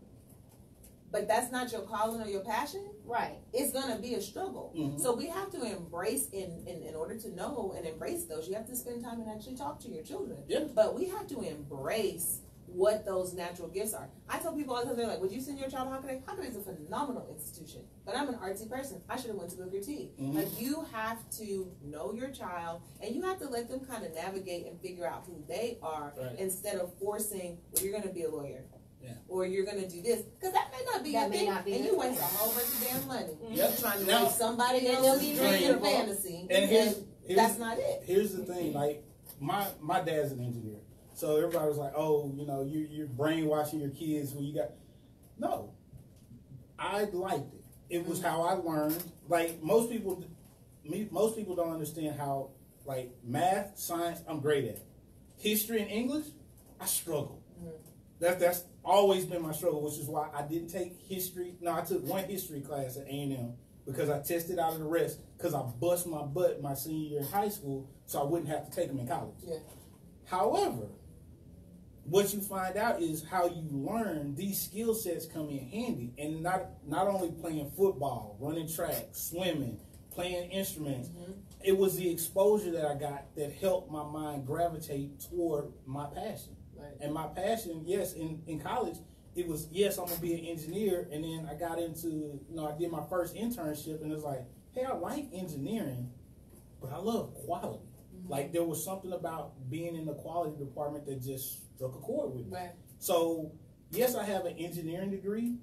but that's not your calling or your passion, right? It's gonna be a struggle. So we have to embrace, in order to know and embrace those, you have to spend time and actually talk to your children. But we have to embrace what those natural gifts are. I tell people all the time, they're like, would you send your child to Hockaday? Hockaday is a phenomenal institution, but I'm an artsy person. I should have went to Booker T. Like, you have to know your child, and you have to let them kind of navigate and figure out who they are, instead of forcing, well, you're going to be a lawyer. Or you're going to do this. Because that may not be your thing. And you waste a whole bunch of damn money. Trying to make somebody else's dream or fantasy. And that's not it. Here's the thing. Like, my dad's an engineer. So everybody was like, oh, you know, you're brainwashing your kids when you got... No. I liked it. It was how I learned. Like, most people don't understand how, like, math, science, I'm great at. History and English, I struggle. That's always been my struggle, which is why I didn't take history. No, I took one history class at A&M because I tested out of the rest because I bust my butt my senior year in high school so I wouldn't have to take them in college. However, what you find out is how you learn these skill sets come in handy, and not only playing football, running track, swimming, playing instruments. It was the exposure that I got that helped my mind gravitate toward my passion. And my passion, yes, in college, it was, yes, I'm going to be an engineer. And then I got into, you know, I did my first internship, and it was like, hey, I like engineering, but I love quality. Like, there was something about being in the quality department that just struck a chord with me. So, yes, I have an engineering degree.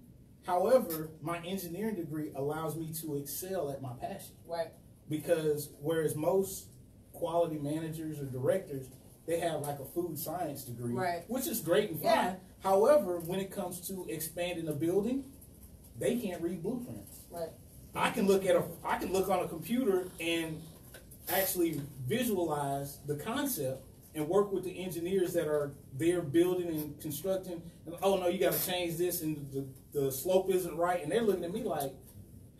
However, my engineering degree allows me to excel at my passion. Because whereas most quality managers or directors, they have like a food science degree, which is great and fine. However, when it comes to expanding a building, they can't read blueprints. I can look on a computer and actually visualize the concept and work with the engineers that are there building and constructing. And, oh no, you got to change this, and the slope isn't right, and they're looking at me like,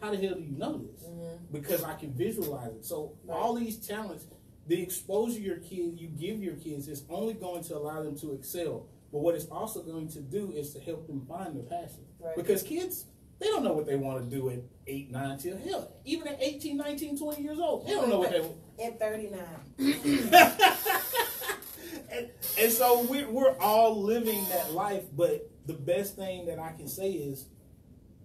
how the hell do you know this? Because I can visualize it. So all these talents, the exposure you give your kids is only going to allow them to excel. But what it's also going to do is to help them find their passion. Because kids, they don't know what they want to do at 8, 9, 10. Hell, even at 18, 19, 20 years old, they don't know what they want. At 39. and so we're all living that life. But the best thing that I can say is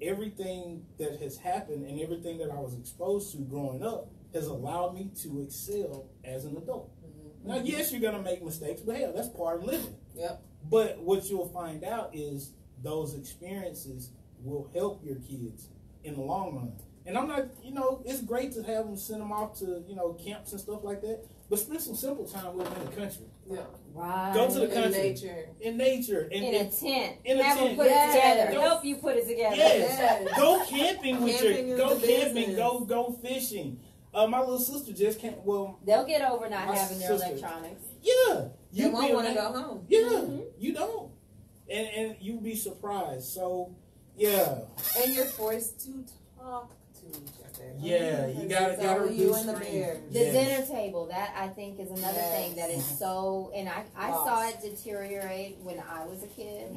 everything that has happened and everything that I was exposed to growing up has allowed me to excel as an adult. Now, yes, you're going to make mistakes, but hell, that's part of living. But what you'll find out is those experiences will help your kids in the long run. And I'm not, you know, it's great to have them send them off to, you know, camps and stuff like that, but spend some simple time with them in the country. Go to the country. In nature. In a tent. Have them put it together. Help you put it together. Go camping with go fishing. My little sister just can't. Well, they'll get over not having their electronics. You won't want to go home. You don't, and you'll be surprised. So, and you're forced to talk to each other. You gotta you and the bears. The dinner table, that I think is another thing that is so. And I saw it deteriorate when I was a kid.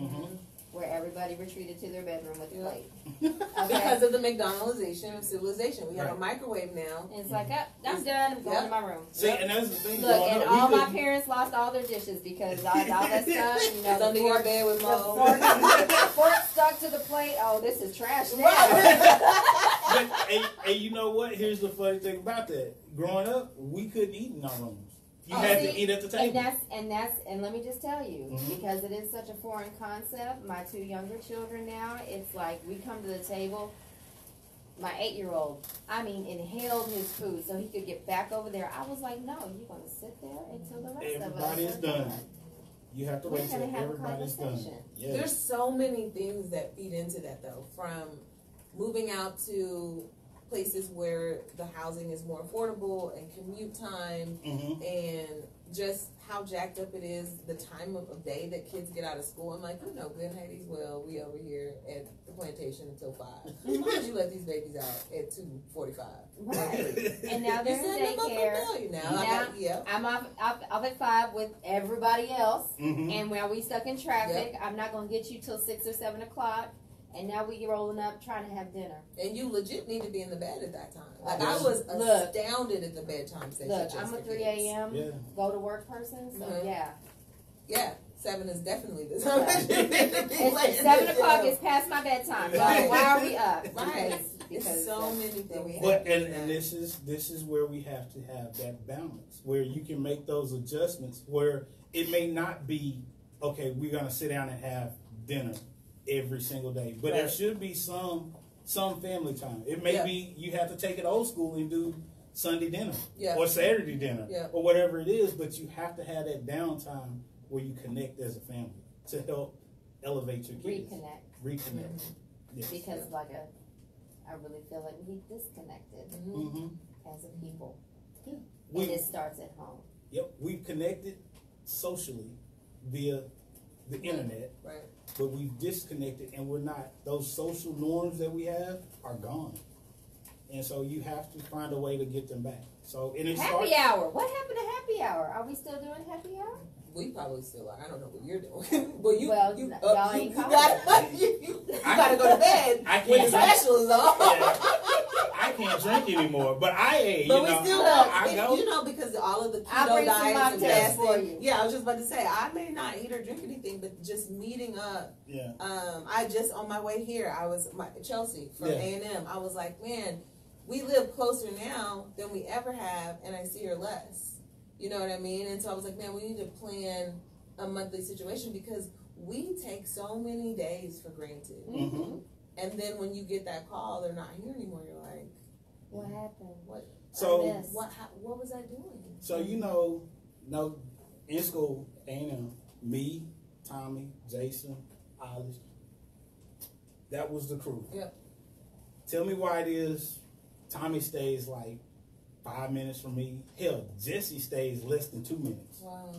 Where everybody retreated to their bedroom with the plate. Because of the McDonaldization of civilization. We have a microwave now. And it's like, I'm done. I'm going to my room. See, and that's the thing. Look, and all my parents lost all their dishes because all that stuff, you know, the under your bed with mold. Fork stuck to the plate. Oh, this is trash now. And you know what? Here's the funny thing about that. Growing up, we couldn't eat in our rooms. You had to eat at the table. And let me just tell you, because it is such a foreign concept, my 2 younger children now, it's like we come to the table my 8-year-old, I mean, inhaled his food so he could get back over there. I was like, no, you're going to sit there until the rest of us Everybody's are done. You have to We're wait till gonna have a everybody's done. conversation. Yes. There's so many things that feed into that, though. From moving out to places where the housing is more affordable and commute time, and just how jacked up it is, the time of day that kids get out of school. I'm like, you know good, Hades, well, we over here at the plantation until 5. Why don't you let these babies out at 2:45? Right. And now they're in daycare. Now I'm off at 5 with everybody else, and while we stuck in traffic, I'm not going to get you till 6 or 7 o'clock. And now we rolling up trying to have dinner. And you legit need to be in the bed at that time. Like, I was astounded at the bedtime station. Look, I'm a 3 a.m. go to work person, so Yeah, 7 is definitely the time. It's 7 o'clock is past my bedtime. Right. Why are we up? Right. Because It's so many things. But and this is where we have to have that balance, where you can make those adjustments, where it may not be, okay, we're gonna sit down and have dinner every single day, but there should be some family time. It may be you have to take it old school and do Sunday dinner or Saturday dinner or whatever it is, but you have to have that downtime where you connect as a family to help elevate your kids. Reconnect. Yes. Because I really feel like we disconnected as a people. And it starts at home. Yep, we've connected socially via the internet, but we've disconnected, and we're not. Those social norms that we have are gone, and so you have to find a way to get them back. So happy hour. What happened to happy hour? Are we still doing happy hour? We probably still are. I don't know what you're doing. Well, you y'all ain't you gotta go to bed when the special is on. I can't drink anymore, but I But we still I go. You know, because all of the I'll keto bring some diets and mocktails for fasting. you. Yeah, I was just about to say I may not eat or drink anything, but just meeting up. Yeah. I just on my way here, I was Chelsea from A&M. I was like, man, we live closer now than we ever have, and I see her less. You know what I mean? And so I was like, man, we need to plan a monthly situation because we take so many days for granted. And then when you get that call, they're not here anymore. You're like, what happened? What was I doing? So in school, A&M, me, Tommy, Jason, Alice, that was the crew. Yep. Tell me why it is Tommy stays like 5 minutes from me. Hell, Jesse stays less than 2 minutes. Wow.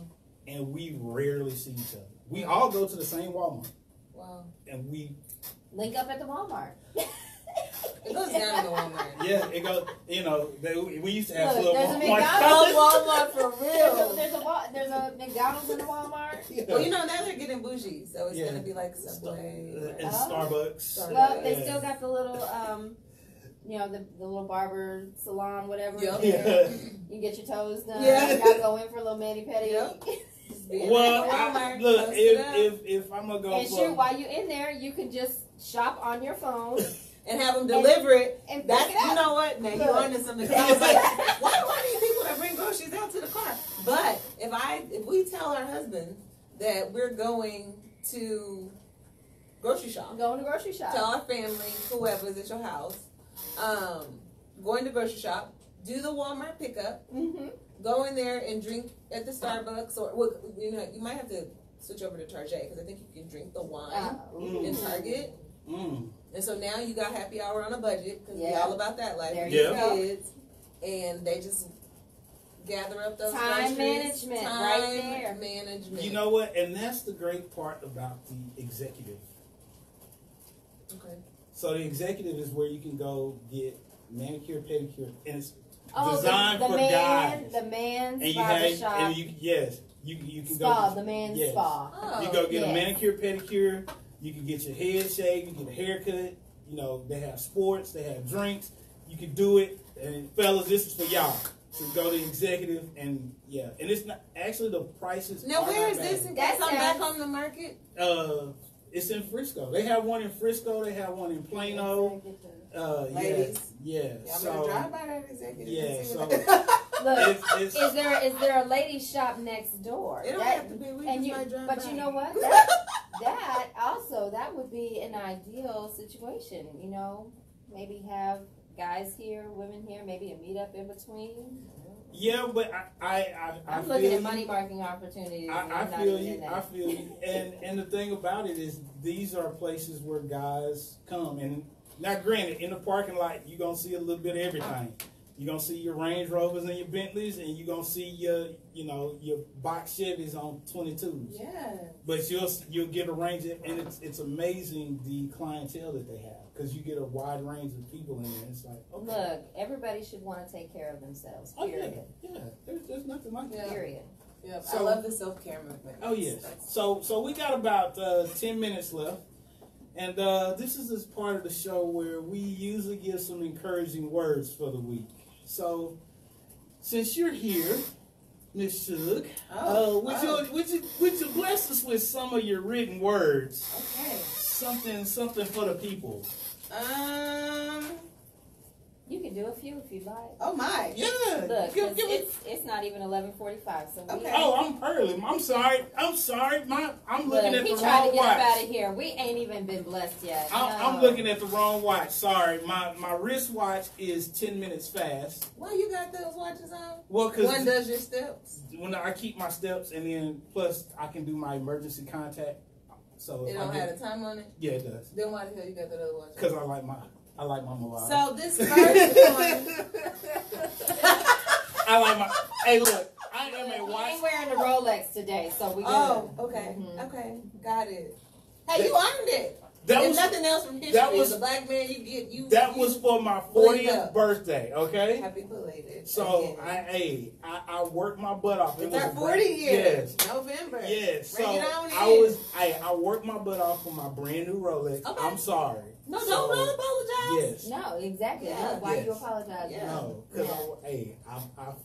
And we rarely see each other. We all go to the same Walmart. Wow. And we link up at the Walmart. It goes down in the Walmart. Yeah, it goes. You know, we used to have Look, little there's a McDonald's Walmart for real. There's a McDonald's in the Walmart. Yeah. Well, now they're getting bougie, so it's gonna be like Subway and Starbucks. Well, they still got the little the little barber salon, whatever. Yep. You get your toes done. Yeah. Y'all go in for a little mani pedi. Well, look, if I'm gonna go, and sure, while you're in there, you can just shop on your phone and have them deliver it. And that's pick it up. You know what? Now you're onto something. I was like, why do I need people that bring groceries out to the car? But if we tell our husband that we're going to grocery shop, tell our family, whoever's at your house, going to grocery shop, do the Walmart pickup, go in there and drink at the Starbucks, or you might have to switch over to Target because I think you can drink the wine in Target. And so now you got happy hour on a budget because we all about that life. Kids, and they just gather up those time groceries. management Time right there. management. You know what? And that's the great part about the executive. Okay. So the executive is where you can go get manicure, pedicure, and it's designed for guys. The man's and barbershop. And you can spa, go. The man's spa. Oh, you go get a manicure, pedicure. You can get your head shaved. You get a haircut. You know, they have sports. They have drinks. You can do it. And fellas, this is for y'all. So go to executive and and it's not actually the prices. Now where is this in case I'm back on the market? It's in Frisco. They have one in Frisco. They have one in Plano. Ladies. Yeah. I'm gonna drive by that executive. Yeah. So look, is there a ladies shop next door? It don't have to be. We just might drive by. But you know what? That would be an ideal situation. You know, maybe have guys here, women here, maybe a meetup in between. Yeah, but I'm looking at money marking opportunities. I feel you. I feel you. And the thing about it is, these are places where guys come. And now, granted, in the parking lot, you're gonna see a little bit of everything. You're gonna see your Range Rovers and your Bentleys, and you're gonna see your box Chevys on 22s. Yeah. But you'll get a range of, and it's amazing the clientele that they have, because you get a wide range of people in there. It's like, okay. Look, everybody should want to take care of themselves. Period. Oh, yeah. There's nothing like that. Period. Yeah. So, I love the self-care movement. Oh yes. So we got about 10 minutes left, and this is this part of the show where we usually give some encouraging words for the week. So since you're here, Miss Suge, would you bless us with some of your written words? Okay. Something for the people. You can do a few if you like. Oh my. Yeah. Look, it's not even 11:45, so okay. I'm early. I'm sorry. I'm looking at the he tried wrong to get watch. up out of here. We ain't even been blessed yet. I'm looking at the wrong watch. Sorry, my wristwatch is 10 minutes fast. Why you got those watches on? Well, because one does your steps. When I keep my steps, and then plus I can do my emergency contact. So it don't have a time on it. Yeah, it does. Then why the hell you got that other watch? Because I like my Milwaukee. So this first one, I like my. Hey, look, I am a watch. He ain't wearing the Rolex today, so we. Okay, okay, got it. Hey, you earned it. That was nothing else from history. That was as a black man. You get you. That was for my 40th birthday. Okay. Happy belated. So I worked my butt off. It's our 40 years. Yes. November. Yes. Bring So it on I worked my butt off for my brand new Rolex. Okay. I'm sorry. No, don't apologize. Yes. No, exactly. Yeah. Why you apologize? Yeah. No, because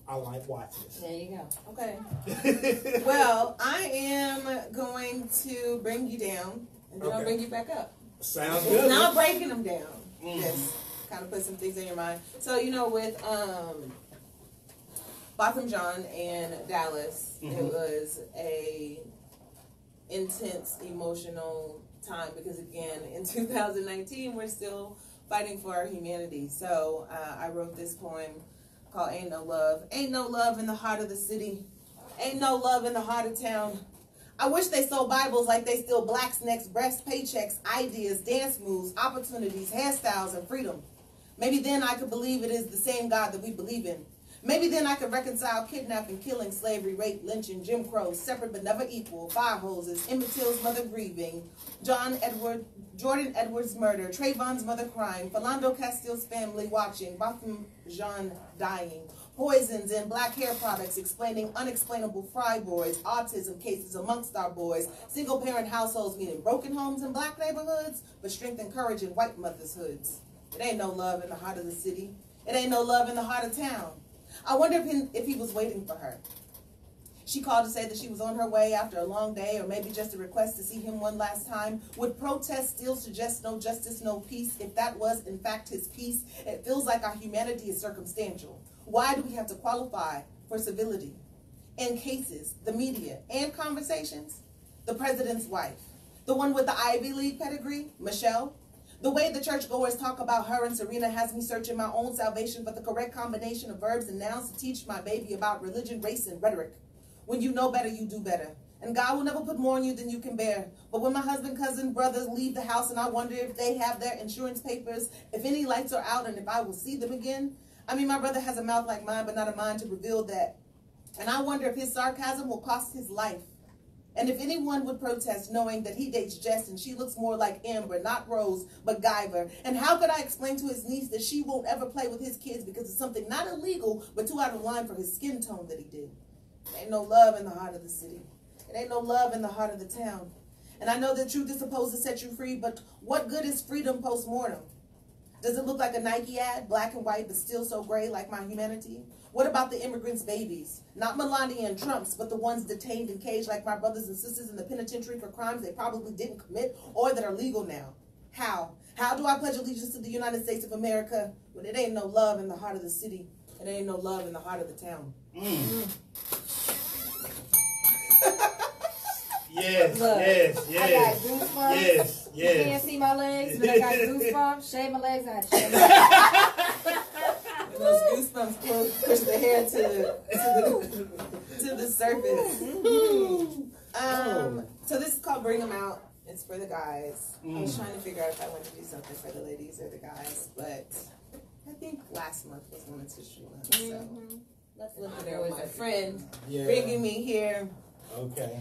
I like watches. There you go. Okay. Well, I am going to bring you down, and then I'll bring you back up. Sounds good. Not breaking them down. Just kind of put some things in your mind. So, with Botham Jean and Dallas, it was a intense, emotional time because, again, in 2019, we're still fighting for our humanity. So I wrote this poem called Ain't No Love. Ain't no love in the heart of the city. Ain't no love in the heart of town. I wish they sold Bibles like they steal blacks' necks, breast paychecks, ideas, dance moves, opportunities, hairstyles, and freedom. Maybe then I could believe it is the same God that we believe in. Maybe then I could reconcile kidnapping, killing, slavery, rape, lynching, Jim Crow, separate but never equal, fire hoses, Emmett Till's mother grieving, Jordan Edwards' murder, Trayvon's mother crying, Philando Castile's family watching, Botham Jean dying, poisons in black hair products explaining unexplainable fry boys, autism cases amongst our boys, single-parent households meaning broken homes in black neighborhoods, but strength and courage in white mothers' hoods. It ain't no love in the heart of the city. It ain't no love in the heart of town. I wonder if he was waiting for her. She called to say that she was on her way after a long day, or maybe just a request to see him one last time. Would protest still suggest no justice, no peace? If that was, in fact, his peace, it feels like our humanity is circumstantial. Why do we have to qualify for civility? In cases, the media, and conversations, the president's wife, the one with the Ivy League pedigree, Michelle. The way the churchgoers talk about her and Serena has me searching my own salvation for the correct combination of verbs and nouns to teach my baby about religion, race, and rhetoric. When you know better, you do better. And God will never put more on you than you can bear. But when my husband, cousin, brothers leave the house and I wonder if they have their insurance papers, if any lights are out, and if I will see them again. I mean, my brother has a mouth like mine, but not a mind to reveal that. And I wonder if his sarcasm will cost his life. And if anyone would protest knowing that he dates Jess and she looks more like Amber, not Rose, but Guyver. And how could I explain to his niece that she won't ever play with his kids because it's something not illegal, but too out of line for his skin tone that he did? There ain't no love in the heart of the city. It ain't no love in the heart of the town. And I know that truth is supposed to set you free, but what good is freedom post-mortem? Does it look like a Nike ad, black and white, but still so gray like my humanity? What about the immigrants' babies? Not Melania and Trump's, but the ones detained and caged like my brothers and sisters in the penitentiary for crimes they probably didn't commit or that are legal now. How? How do I pledge allegiance to the United States of America when it ain't no love in the heart of the city? It ain't no love in the heart of the town. Yes, Look, yes, I got yes. goosebumps. Yes, You can't yes. see my legs, but I got goosebumps. Shave my legs, I had to shave my legs. And those goosebumps push the hair to the surface. So this is called Bring 'Em Out. It's for the guys. I was trying to figure out if I wanted to do something for the ladies or the guys, but I think last month was Women's History Month. So Let's look there, at my friend, Yeah. bringing me here. Okay.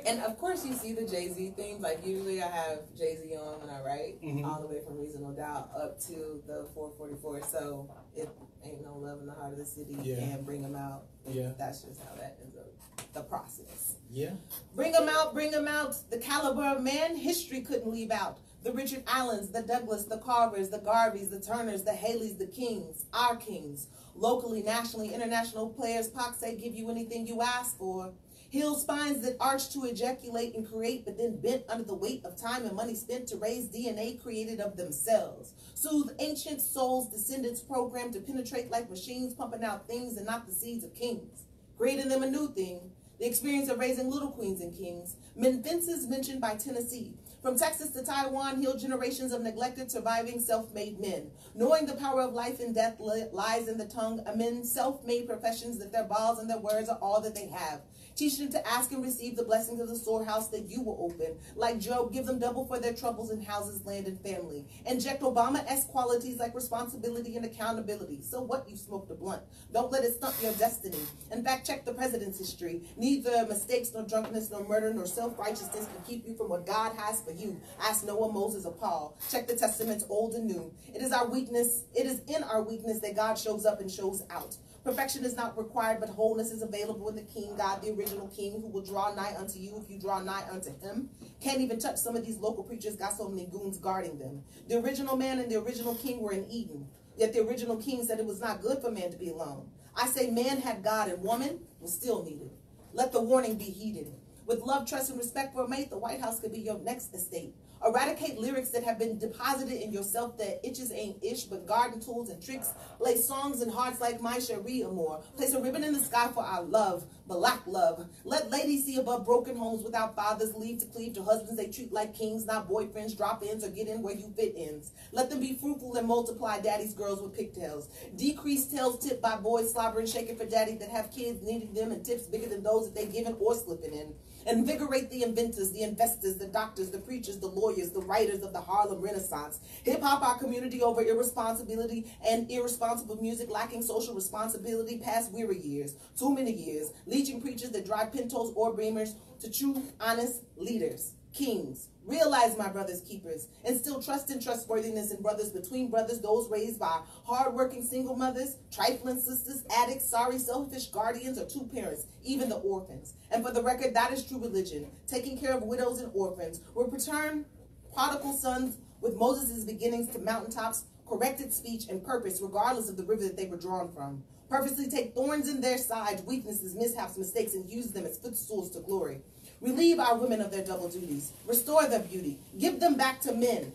And of course you see the Jay-Z themes. Like usually I have Jay-Z on when I write, all the way from Reasonable Doubt up to the 444. So it ain't no love in the heart of the city and Bring 'Em Out. Yeah. That's just how that ends up, the process. Yeah. Bring 'em out, bring 'em out. The caliber of man history couldn't leave out. The Richard Allens, the Douglas, the Carvers, the Garveys, the Turners, the Haleys, the Kings, our kings. Locally, nationally, international players, Pac say give you anything you ask for. Heal spines that arch to ejaculate and create, but then bent under the weight of time and money spent to raise DNA created of themselves. Soothe ancient souls, descendants programmed to penetrate like machines, pumping out things and not the seeds of kings. Creating them a new thing. The experience of raising little queens and kings. Fences mentioned by Tennessee. From Texas to Taiwan, healed generations of neglected, surviving, self-made men. Knowing the power of life and death lies in the tongue of men, self-made professions that their balls and their words are all that they have. Teach them to ask and receive the blessings of the storehouse that you will open. Like Job, give them double for their troubles in houses, land, and family. Inject Obama-esque qualities like responsibility and accountability. So what, you smoked a blunt? Don't let it stunt your destiny. In fact, check the president's history. Neither mistakes, nor drunkenness, nor murder, nor self-righteousness can keep you from what God has for you. Ask Noah, Moses, or Paul. Check the testaments old and new. It is our weakness. It is in our weakness that God shows up and shows out. Perfection is not required, but wholeness is available in the King God, the original King, who will draw nigh unto you if you draw nigh unto him. Can't even touch some of these local preachers, got so many goons guarding them. The original man and the original King were in Eden, yet the original King said it was not good for man to be alone. I say man had God and woman was still needed. Let the warning be heeded. With love, trust, and respect for a mate, the White House could be your next estate. Eradicate lyrics that have been deposited in yourself that itches ain't ish, but garden tools and tricks. Lay songs in hearts like my Cherie Amour. Place a ribbon in the sky for our love, black love. Let ladies see above broken homes without fathers. Leave to cleave to husbands they treat like kings, not boyfriends. Drop ins or get in where you fit ins. Let them be fruitful and multiply daddy's girls with pigtails. Decrease tails tipped by boys slobbering, shaking for daddy that have kids needing them and tips bigger than those that they given or slipping in. Invigorate the inventors, the investors, the doctors, the preachers, the lawyers, the writers of the Harlem Renaissance. Hip-hop our community over irresponsibility and irresponsible music, lacking social responsibility past weary years. Too many years. Leeching preachers that drive Pintos or Beamers to true, honest leaders. Kings. Realize, my brothers keepers, instill trust and trustworthiness in brothers between brothers, those raised by hard-working single mothers, trifling sisters, addicts, sorry, selfish guardians, or two parents, even the orphans. And for the record, that is true religion, taking care of widows and orphans. Will return prodigal sons with Moses' beginnings to mountaintops, corrected speech and purpose, regardless of the river that they were drawn from. Purposely take thorns in their sides, weaknesses, mishaps, mistakes, and use them as footstools to glory. Relieve our women of their double duties. Restore their beauty. Give them back to men,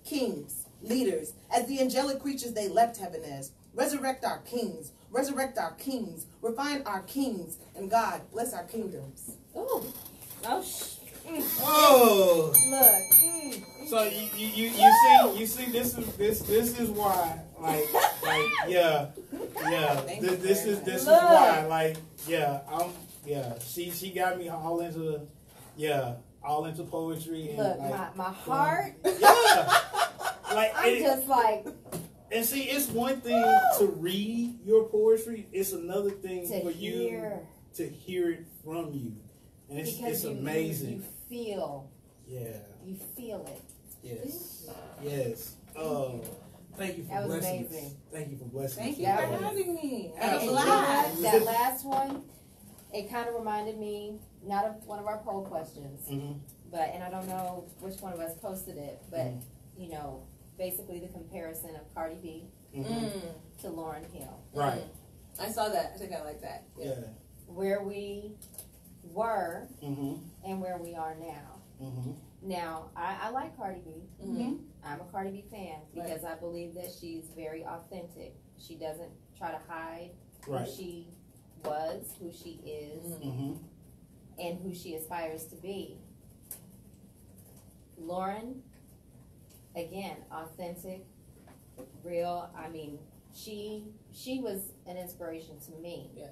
kings, leaders, as the angelic creatures they left heaven as. Resurrect our kings. Resurrect our kings. Refine our kings. And God, bless our kingdoms. Ooh. Oh, Oh. Look. So you see this is why yeah this is why she got me all into poetry and look, my heart. I'm just like. And see, it's one thing to read your poetry. It's another thing for you to hear it from you, and it's amazing. You feel. Yeah. You feel it. Yes. Thank you for blessing us. Thank you for blessing us. Thank you for having me. I'm glad. That last one, it kind of reminded me, not of one of our poll questions, but, and I don't know which one of us posted it, but, you know, basically the comparison of Cardi B to Lauryn Hill. Right. I saw that. I think I like that. Yeah. Where we were and where we are now. Now, I like Cardi B. I'm a Cardi B fan because I believe that she's very authentic. She doesn't try to hide who she was, who she is, and who she aspires to be. Lauren, again, authentic, real. I mean, she was an inspiration to me. Yes.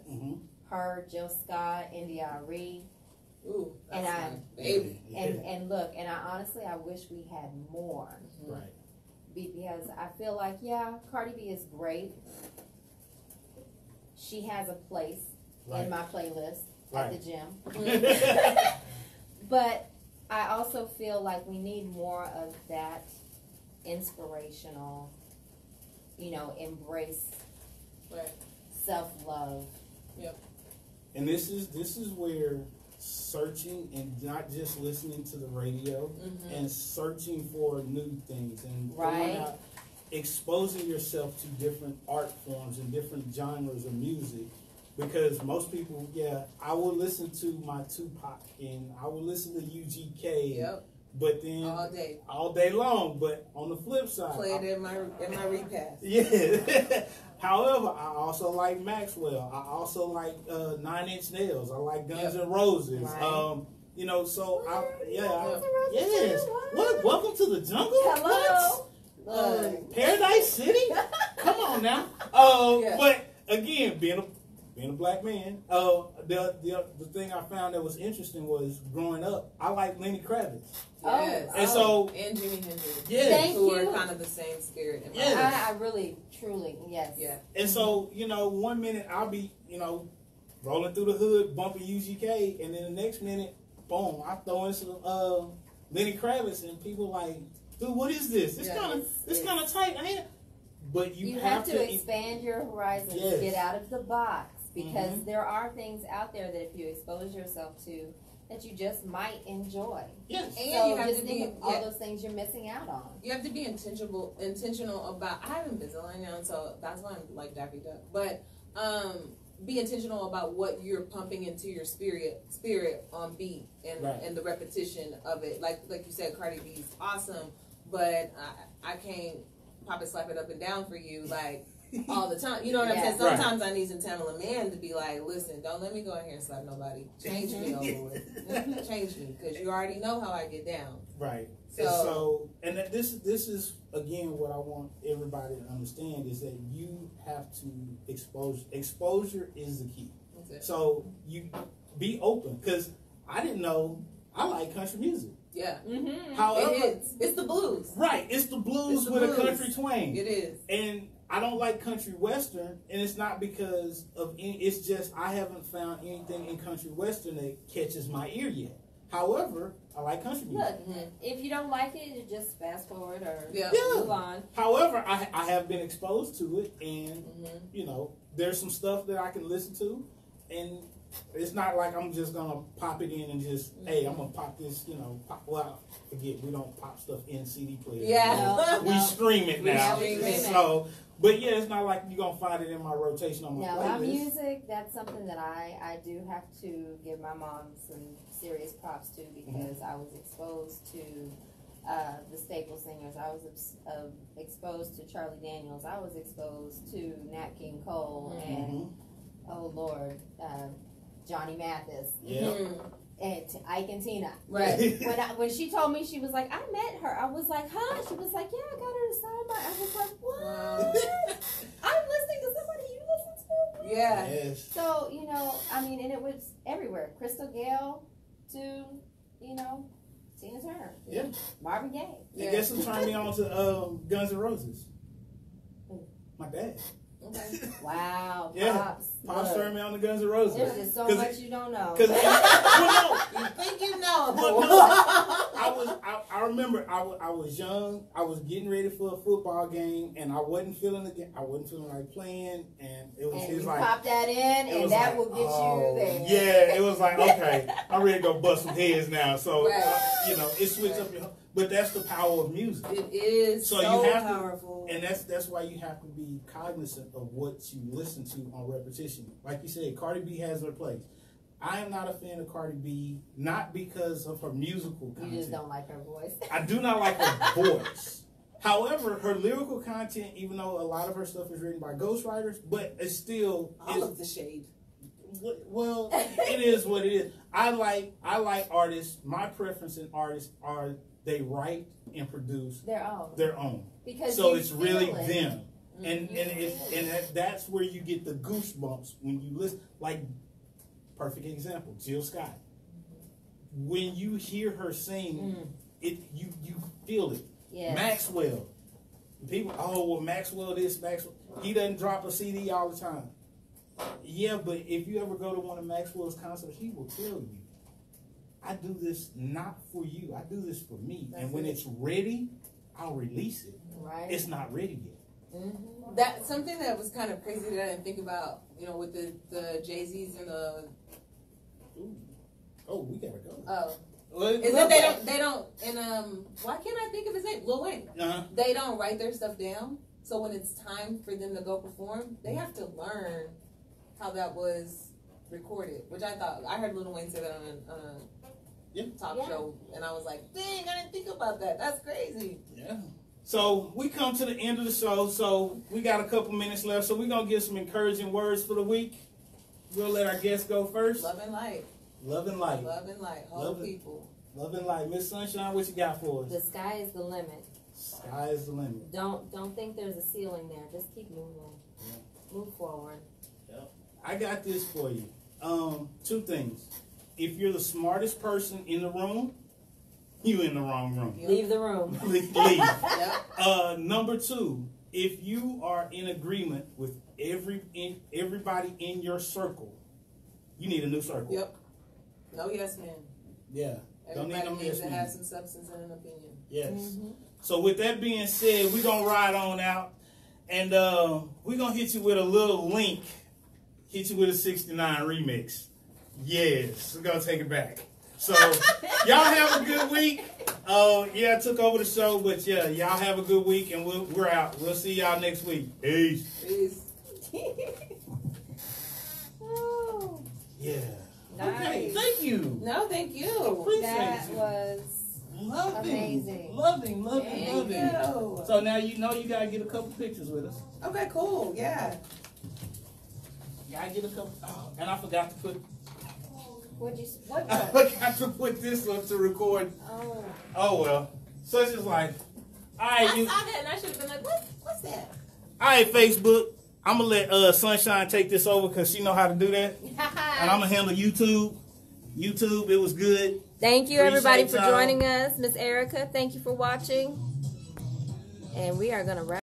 Her, Jill Scott, India Arie. Ooh, And that's I- my baby. And look, and I honestly, I wish we had more. Right. Because I feel like, yeah, Cardi B is great. She has a place in my playlist at the gym. But I also feel like we need more of that inspirational, embrace Right. self-love. And this is where searching and not just listening to the radio and searching for new things and going out, exposing yourself to different art forms and different genres of music. Because most people, I will listen to my Tupac and I will listen to UGK, but then all day long. But on the flip side, play it in my repass. Yeah. However, I also like Maxwell. I also like 9 Inch Nails. I like Guns N' Roses. Right. So Guns N' Roses yes. too? What? Welcome to the jungle. Hello. What? Paradise City. Come on now. But again, being a black man, the thing I found that was interesting was growing up, I like Lenny Kravitz. Yes. And Jimi Hendrix. Who are kind of the same spirit. In my life. I really, truly, yes. Yeah. And so, 1 minute I'll be, rolling through the hood, bumping UGK, and then the next minute, boom, I throw in some Lenny Kravitz, and people like, dude, what is this? It's kind of tight, ain't it? But you have to expand your horizons, get out of the box, because there are things out there that if you expose yourself to, that you just might enjoy. Yes. And so you have to think of all those things you're missing out on. You have to be intentional about. I have Invisalign now, so that's why I'm like Daffy Duck. But be intentional about what you're pumping into your spirit on beat and the repetition of it. Like you said, Cardi B is awesome, but I can't pop it, slap it up and down for you like all the time. You know what I'm saying? Sometimes I need some Tamala man to be like, listen, don't let me go in here and slap nobody. Change me over with. Change me, because you already know how I get down. Right. So this is again what I want everybody to understand is that you have to exposure is the key. That's it. So you be open, because I didn't know I like country music. Yeah. However, it's the blues. Right. It's the blues with a country twang. It is. And I don't like country western, and it's not because of it's just I haven't found anything in country western that catches my ear yet. However, I like country music. Look, if you don't like it, you just fast forward or move on. However, I have been exposed to it, and there's some stuff that I can listen to, and it's not like I'm just gonna pop it in and just hey, I'm gonna pop this, forget we don't pop stuff in CD players. Yeah, we stream it now. So, but it's not like you're gonna find it in my rotation on my playlist. My music, that's something that I do have to give my mom some serious props to, because I was exposed to the staple singers. I was exposed to Charlie Daniels. I was exposed to Nat King Cole and oh Lord, Johnny Mathis. And Ike and Tina. Right. When she told me, she was like, I met her. I was like, huh? She was like, yeah, I got her to sign my. I was like, what? Wow. I'm listening to somebody you listen to. Yeah. Yes. So, and it was everywhere. Crystal Gale to, Tina Turner. Yeah. Marvin Gaye. And guess who turned me on to Guns N' Roses? My dad. Okay. Wow. Pops turned me on to Guns N' Roses. There's just so much you don't know. You think you know. I remember I was young. I was getting ready for a football game, and I wasn't feeling like playing, and it was you like pop that in, and that will get you there. Yeah, it was like, okay, I'm ready to go bust some heads now. So it switched up your. But that's the power of music. It is so you have powerful. And that's why you have to be cognizant of what you listen to on repetition. Like you said, Cardi B has her place. I am not a fan of Cardi B, not because of her musical content. You just don't like her voice. I do not like her voice. However, her lyrical content, even though a lot of her stuff is written by ghostwriters, but it's still all of the shade. Well, it is what it is. I like artists. My preference in artists are they write and produce their own. Because so it's really it. them. And that's where you get the goosebumps when you listen. Like, perfect example, Jill Scott. When you hear her sing, you feel it. Yes. Maxwell. People, Maxwell this, Maxwell. He doesn't drop a CD all the time. Yeah, but if you ever go to one of Maxwell's concerts, he will tell you, I do this not for you. I do this for me. And when it's ready, I'll release it. Right. It's not ready yet. That's something that was kind of crazy that I didn't think about, with the Jay-Z's and the... Ooh. Oh, we gotta go. Oh. Well, is that they don't, why can't I think of his name? Lil Wayne. They don't write their stuff down. So when it's time for them to go perform, they have to learn how that was recorded, which I heard Lil Wayne say that on a talk show, and I was like, dang, I didn't think about that. That's crazy. Yeah. So we come to the end of the show, so we got a couple minutes left, so we're going to give some encouraging words for the week. We'll let our guests go first. Love and light. Love and light. Love and light. Whole people. Love and light. Miss Sunshine, what you got for us? The sky is the limit. Sky is the limit. Don't think there's a ceiling there. Just keep moving. Yeah. Move forward. Yep. I got this for you. 2 things. If you're the smartest person in the room, you in the wrong room. Yep. Leave the room. Leave. Yep. Number 2, if you are in agreement with everybody in your circle, you need a new circle. Yep. No yes men. Yeah. Everybody needs to have some substance and an opinion. Yes. So with that being said, we're going to ride on out. And we're going to hit you with a little link. Hit you with a 69 remix. Yes. We're going to take it back. So y'all have a good week. I took over the show. But yeah, y'all have a good week. And we're out. We'll see y'all next week. Peace. Peace. Oh. Yeah. Nice. Okay, thank you. No, thank you. That was amazing. Loving. Thank you. So now you know you gotta get a couple pictures with us. Okay, cool. Yeah. Gotta get a couple. Oh, and I forgot to put. What? I forgot to put this up to record. Oh well. Such is life. All right, I saw that and I should have been like, what's that? All right, Facebook. I'm gonna let Sunshine take this over because she know how to do that, and I'm gonna handle YouTube. YouTube, it was good. Thank you, everybody, for joining us. Miss Erica, thank you for watching, and we are gonna wrap.